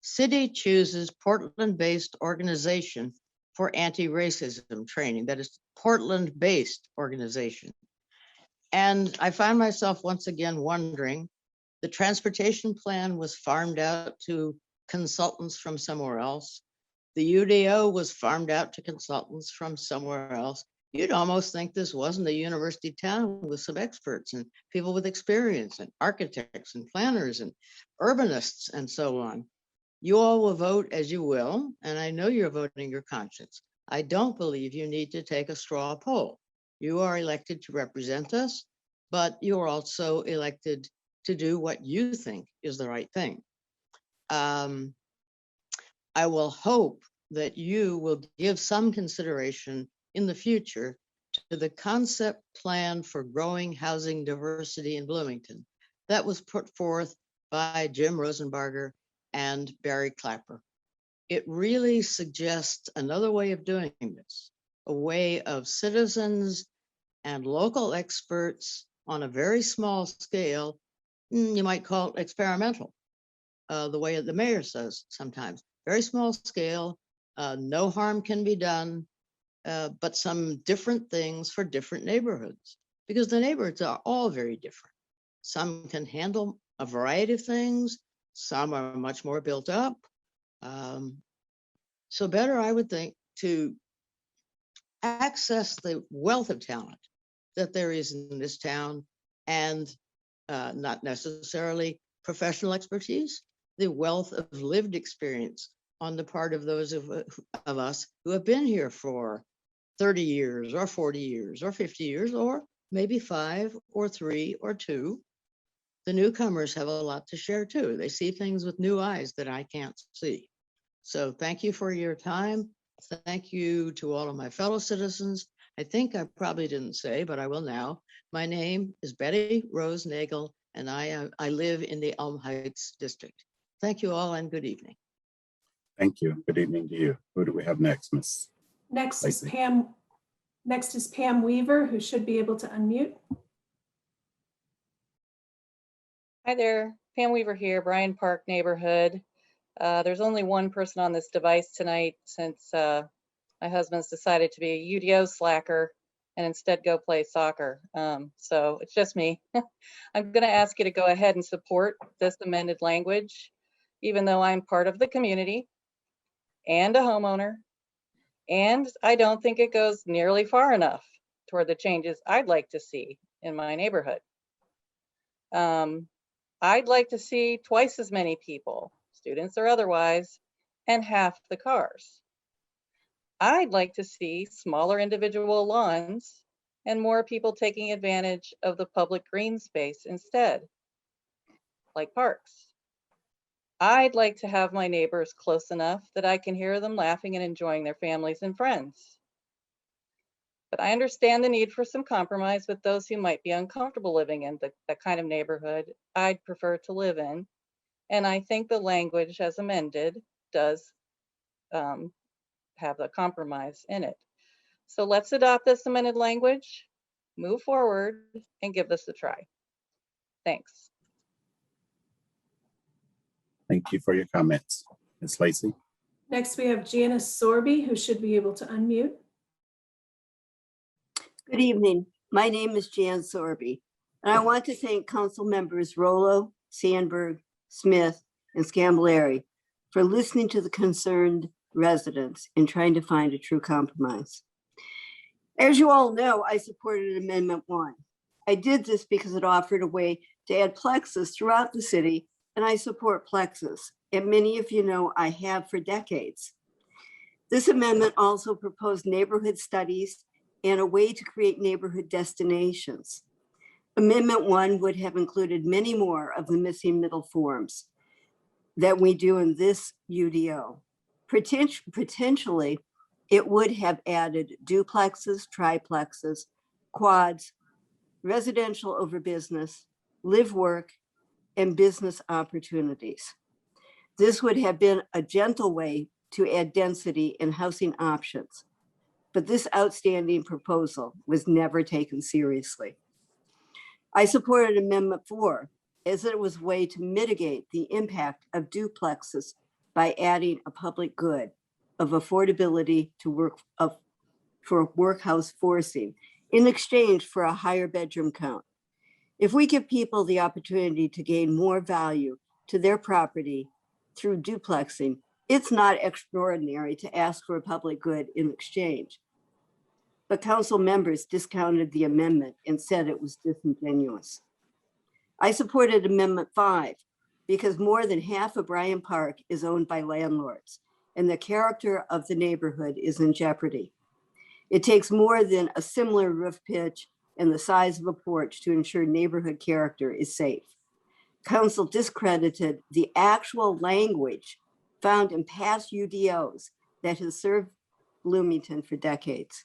City chooses Portland-based organization for anti-racism training. That is Portland-based organization. And I find myself once again wondering, the transportation plan was farmed out to consultants from somewhere else. The UDO was farmed out to consultants from somewhere else. You'd almost think this wasn't a university town with some experts and people with experience and architects and planners and urbanists and so on. You all will vote as you will, and I know you're voting your conscience. I don't believe you need to take a straw poll. You are elected to represent us, but you're also elected to do what you think is the right thing. I will hope that you will give some consideration in the future to the concept plan for growing housing diversity in Bloomington that was put forth by Jim Rosenbarger and Barry Clapper. It really suggests another way of doing this, a way of citizens and local experts on a very small scale, you might call it experimental, the way the mayor says sometimes, very small scale, no harm can be done, but some different things for different neighborhoods, because the neighborhoods are all very different. Some can handle a variety of things, some are much more built up. So better, I would think, to access the wealth of talent that there is in this town, and not necessarily professional expertise, the wealth of lived experience on the part of those of us who have been here for 30 years or 40 years or 50 years, or maybe 5 or 3 or 2. The newcomers have a lot to share too. They see things with new eyes that I can't see. So thank you for your time. Thank you to all of my fellow citizens. I think I probably didn't say, but I will now. My name is Betty Rose Nagel, and I live in the Elm Heights district. Thank you all and good evening. Thank you. Good evening to you. Who do we have next, Ms. Next Lacy? is Pam Next is Pam Weaver, who should be able to unmute. Hi there, Pam Weaver here, Bryan Park neighborhood. There's only one person on this device tonight since my husband's decided to be a UDO slacker and instead go play soccer. So it's just me. I'm going to ask you to go ahead and support this amended language, even though I'm part of the community and a homeowner. And I don't think it goes nearly far enough toward the changes I'd like to see in my neighborhood. I'd like to see twice as many people, students or otherwise, and half the cars. I'd like to see smaller individual lawns and more people taking advantage of the public green space instead, like parks. I'd like to have my neighbors close enough that I can hear them laughing and enjoying their families and friends. But I understand the need for some compromise with those who might be uncomfortable living in that kind of neighborhood I'd prefer to live in. And I think the language as amended does have a compromise in it. So let's adopt this amended language, move forward, and give this a try. Thanks. Thank you for your comments. Ms. Lacy. Next, we have Janice Sorby, who should be able to unmute. Good evening. My name is Jan Sorby, and I want to thank Council members Rollo, Sandberg, Smith, and Scambolari for listening to the concerned residents and trying to find a true compromise. As you all know, I supported Amendment 1. I did this because it offered a way to add plexus throughout the city, and I support plexus, and many of you know I have for decades. This amendment also proposed neighborhood studies and a way to create neighborhood destinations. Amendment 1 would have included many more of the missing middle forms that we do in this UDO. Potentially, it would have added duplexes, triplexes, quads, residential over business, live work, and business opportunities. This would have been a gentle way to add density and housing options, but this outstanding proposal was never taken seriously. I supported Amendment 4 as it was a way to mitigate the impact of duplexes by adding a public good of affordability to for workhouse forcing in exchange for a higher bedroom count. If we give people the opportunity to gain more value to their property through duplexing, it's not extraordinary to ask for a public good in exchange. But council members discounted the amendment and said it was disingenuous. I supported Amendment 5 because more than half of Bryan Park is owned by landlords, and the character of the neighborhood is in jeopardy. It takes more than a similar roof pitch and the size of a porch to ensure neighborhood character is safe. Council discredited the actual language found in past UDOs that has served Bloomington for decades.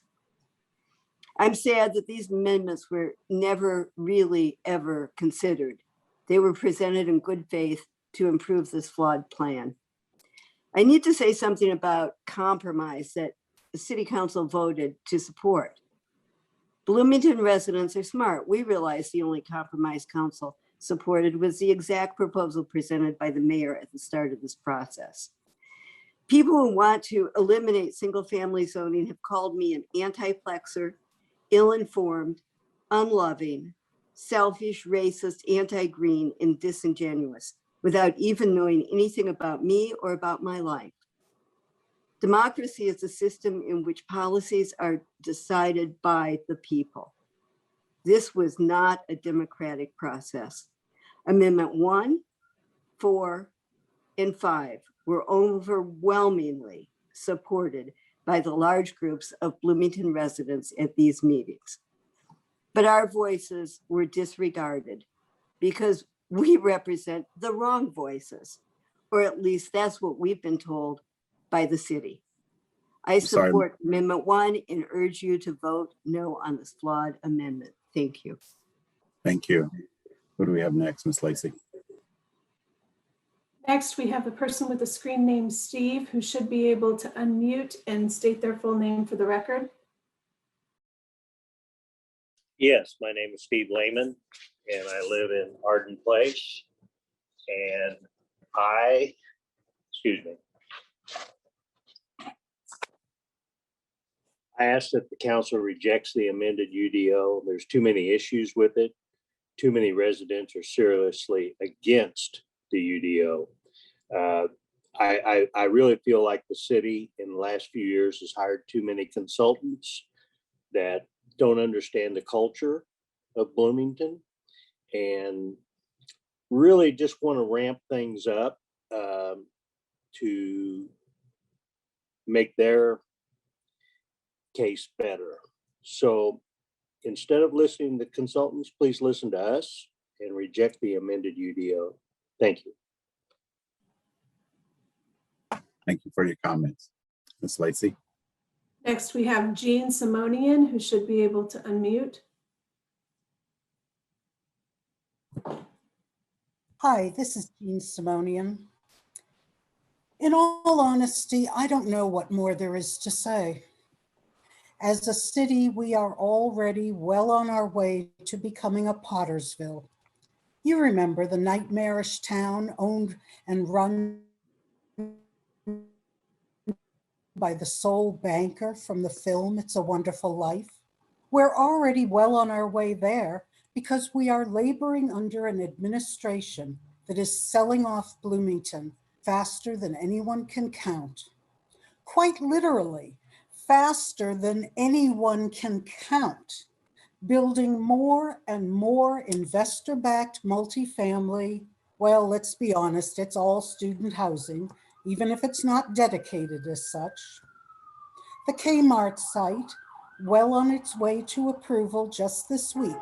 I'm sad that these amendments were never really ever considered. They were presented in good faith to improve this flawed plan. I need to say something about compromise that the City Council voted to support. Bloomington residents are smart. We realize the only compromise council supported was the exact proposal presented by the mayor at the start of this process. People who want to eliminate single-family zoning have called me an anti-plexer, ill-informed, unloving, selfish, racist, anti-green, and disingenuous without even knowing anything about me or about my life. Democracy is a system in which policies are decided by the people. This was not a democratic process. Amendment 1, 4, and 5 were overwhelmingly supported by the large groups of Bloomington residents at these meetings. But our voices were disregarded because we represent the wrong voices, or at least that's what we've been told by the city. I support Amendment 1 and urge you to vote no on this flawed amendment. Thank you. Thank you. Who do we have next, Ms. Lacy? Next, we have a person with a screen name Steve, who should be able to unmute and state their full name for the record. Yes, my name is Steve Lehman, and I live in Arden Place. And excuse me. I asked that the council rejects the amended UDO. There's too many issues with it. Too many residents are seriously against the UDO. I really feel like the city in the last few years has hired too many consultants that don't understand the culture of Bloomington and really just want to ramp things up to make their case better. So instead of listening to consultants, please listen to us and reject the amended UDO. Thank you. Thank you for your comments. Ms. Lacy. Next, we have Jean Simonian, who should be able to unmute. Hi, this is Jean Simonian. In all honesty, I don't know what more there is to say. As a city, we are already well on our way to becoming a Pottersville. You remember the nightmarish town owned and run by the sole banker from the film It's a Wonderful Life? We're already well on our way there because we are laboring under an administration that is selling off Bloomington faster than anyone can count. Quite literally, faster than anyone can count, building more and more investor-backed multifamily. Well, let's be honest, it's all student housing, even if it's not dedicated as such. The Kmart site, well on its way to approval just this week.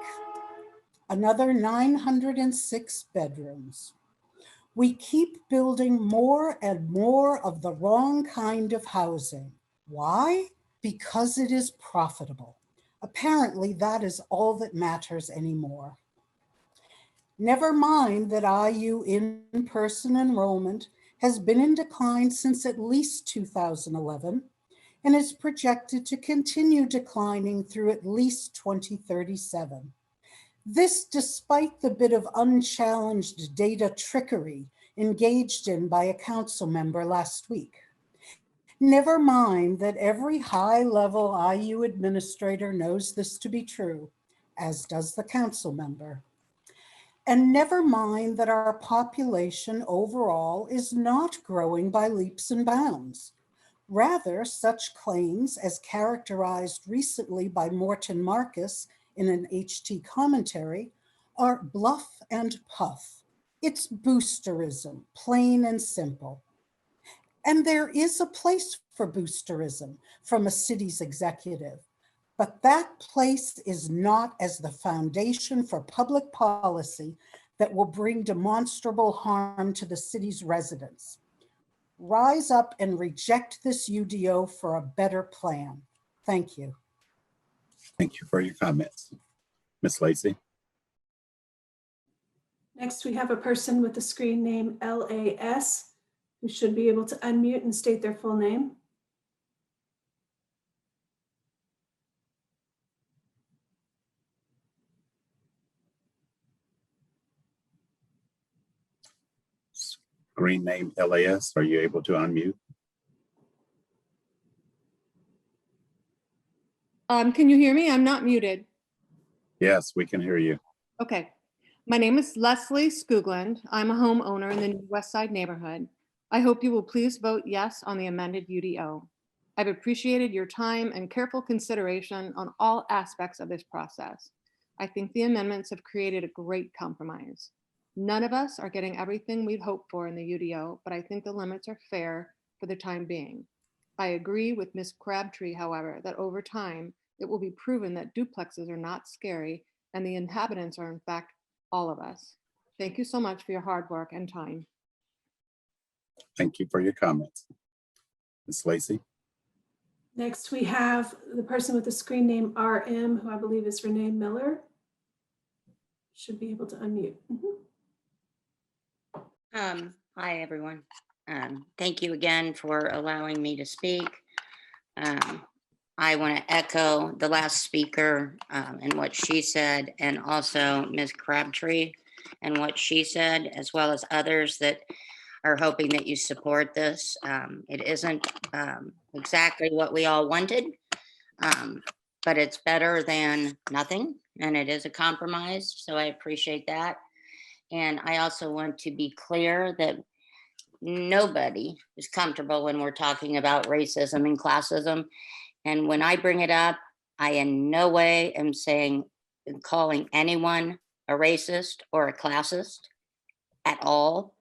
Another 906 bedrooms. We keep building more and more of the wrong kind of housing. Why? Because it is profitable. Apparently, that is all that matters anymore. Never mind that IU in-person enrollment has been in decline since at least 2011 and is projected to continue declining through at least 2037. This despite the bit of unchallenged data trickery engaged in by a council member last week. Never mind that every high-level IU administrator knows this to be true, as does the council member. And never mind that our population overall is not growing by leaps and bounds. Rather, such claims as characterized recently by Morton Marcus in an HT commentary are bluff and puff. It's boosterism, plain and simple. And there is a place for boosterism from a city's executive, but that place is not as the foundation for public policy that will bring demonstrable harm to the city's residents. Rise up and reject this UDO for a better plan. Thank you. Thank you for your comments. Ms. Lacy. Next, we have a person with the screen name LAS, who should be able to unmute and state their full name. Screen name LAS, are you able to unmute? Can you hear me? I'm not muted. Yes, we can hear you. Okay. My name is Leslie Skoogland. I'm a homeowner in the New West Side neighborhood. I hope you will please vote yes on the amended UDO. I've appreciated your time and careful consideration on all aspects of this process. I think the amendments have created a great compromise. None of us are getting everything we'd hoped for in the UDO, but I think the limits are fair for the time being. I agree with Ms. Crabtree, however, that over time, it will be proven that duplexes are not scary and the inhabitants are in fact all of us. Thank you so much for your hard work and time. Thank you for your comments. Ms. Lacy. Next, we have the person with the screen name RM, who I believe is Renee Miller. Should be able to unmute. Hi, everyone. Thank you again for allowing me to speak. I want to echo the last speaker and what she said, and also Ms. Crabtree and what she said, as well as others that are hoping that you support this. It isn't exactly what we all wanted, but it's better than nothing, and it is a compromise, so I appreciate that. And I also want to be clear that nobody is comfortable when we're talking about racism and classism. And when I bring it up, I in no way am saying, calling anyone a racist or a classist at all.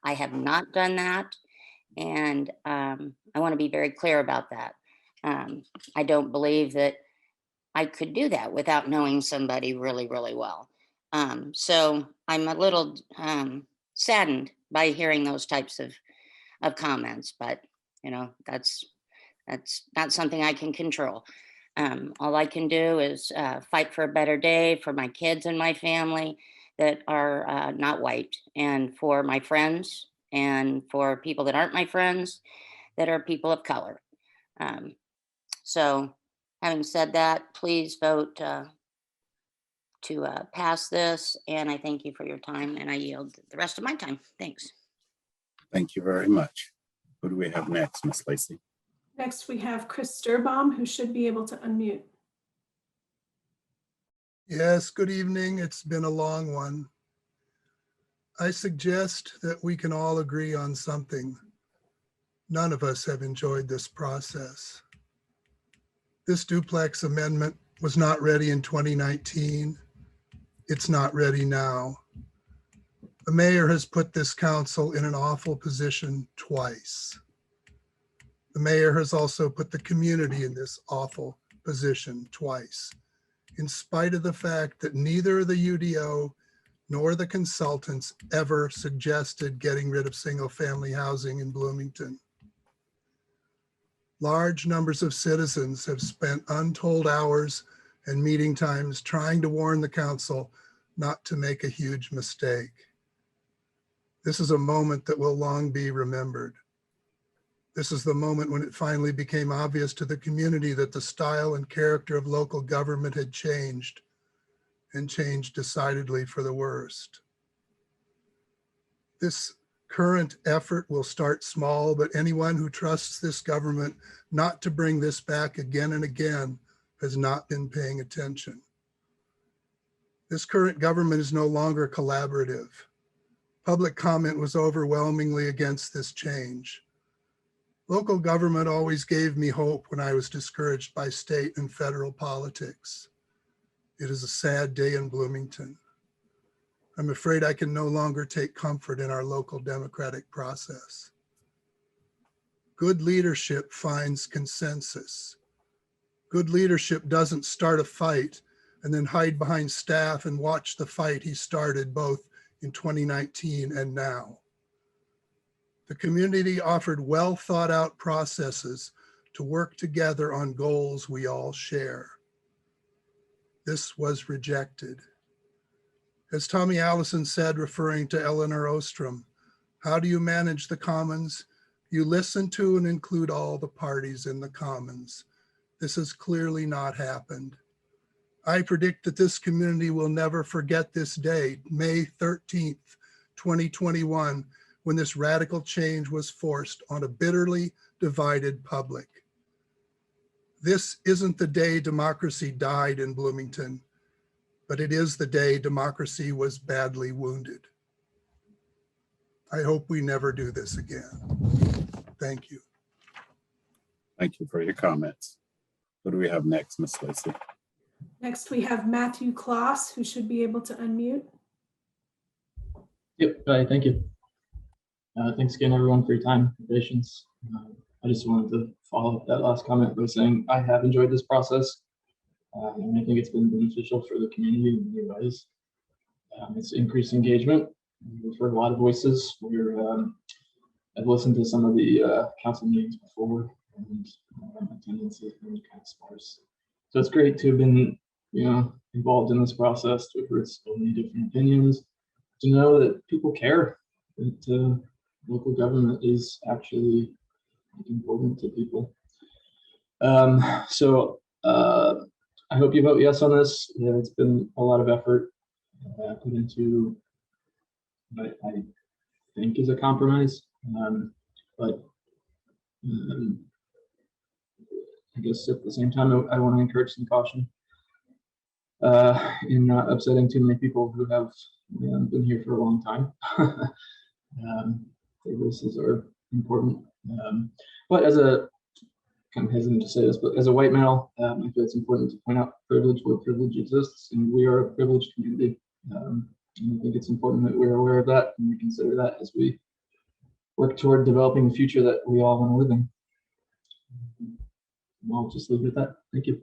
I have not done that. And I want to be very clear about that. I don't believe that I could do that without knowing somebody really, really well. So I'm a little saddened by hearing those types of comments, but you know, that's not something I can control. All I can do is fight for a better day for my kids and my family that are not white, and for my friends, and for people that aren't my friends that are people of color. So having said that, please vote to pass this, and I thank you for your time, and I yield the rest of my time. Thanks. Thank you very much. Who do we have next, Ms. Lacy? Next, we have Chris Sturbaum, who should be able to unmute. Yes, good evening. It's been a long one. I suggest that we can all agree on something. None of us have enjoyed this process. This duplex amendment was not ready in 2019. It's not ready now. The mayor has put this council in an awful position twice. The mayor has also put the community in this awful position twice, in spite of the fact that neither the UDO nor the consultants ever suggested getting rid of single-family housing in Bloomington. Large numbers of citizens have spent untold hours and meeting times trying to warn the council not to make a huge mistake. This is a moment that will long be remembered. This is the moment when it finally became obvious to the community that the style and character of local government had changed, and changed decidedly for the worst. This current effort will start small, but anyone who trusts this government not to bring this back again and again has not been paying attention. This current government is no longer collaborative. Public comment was overwhelmingly against this change. Local government always gave me hope when I was discouraged by state and federal politics. It is a sad day in Bloomington. I'm afraid I can no longer take comfort in our local democratic process. Good leadership finds consensus. Good leadership doesn't start a fight and then hide behind staff and watch the fight he started both in 2019 and now. The community offered well thought out processes to work together on goals we all share. This was rejected. As Tommy Allison said, referring to Eleanor Ostrom, how do you manage the commons? You listen to and include all the parties in the commons. This has clearly not happened. I predict that this community will never forget this day, May 13th, 2021, when this radical change was forced on a bitterly divided public. This isn't the day democracy died in Bloomington, but it is the day democracy was badly wounded. I hope we never do this again. Thank you. Thank you for your comments. Who do we have next, Ms. Lacy? Next, we have Matthew Kloss, who should be able to unmute. Yep, hi, thank you. Thanks again, everyone, for your time and patience. I just wanted to follow up that last comment by saying I have enjoyed this process, and I think it's been beneficial for the community in many ways. It's increased engagement. We've heard a lot of voices. I've listened to some of the council meetings before, and attendance has been kind of sparse. So it's great to have been, involved in this process, to have heard so many different opinions, to know that people care, that local government is actually important to people. So I hope you vote yes on this. Yeah, it's been a lot of effort put into what I think is a compromise, but I guess at the same time, I want to encourage some caution in not upsetting too many people who have been here for a long time. Their voices are important. But as a, kind of hesitant to say this, but as a white male, I feel it's important to point out privilege where privilege exists, and we are a privileged community. And I think it's important that we're aware of that and we consider that as we work toward developing the future that we all want to live in. I'll just leave it at that. Thank you.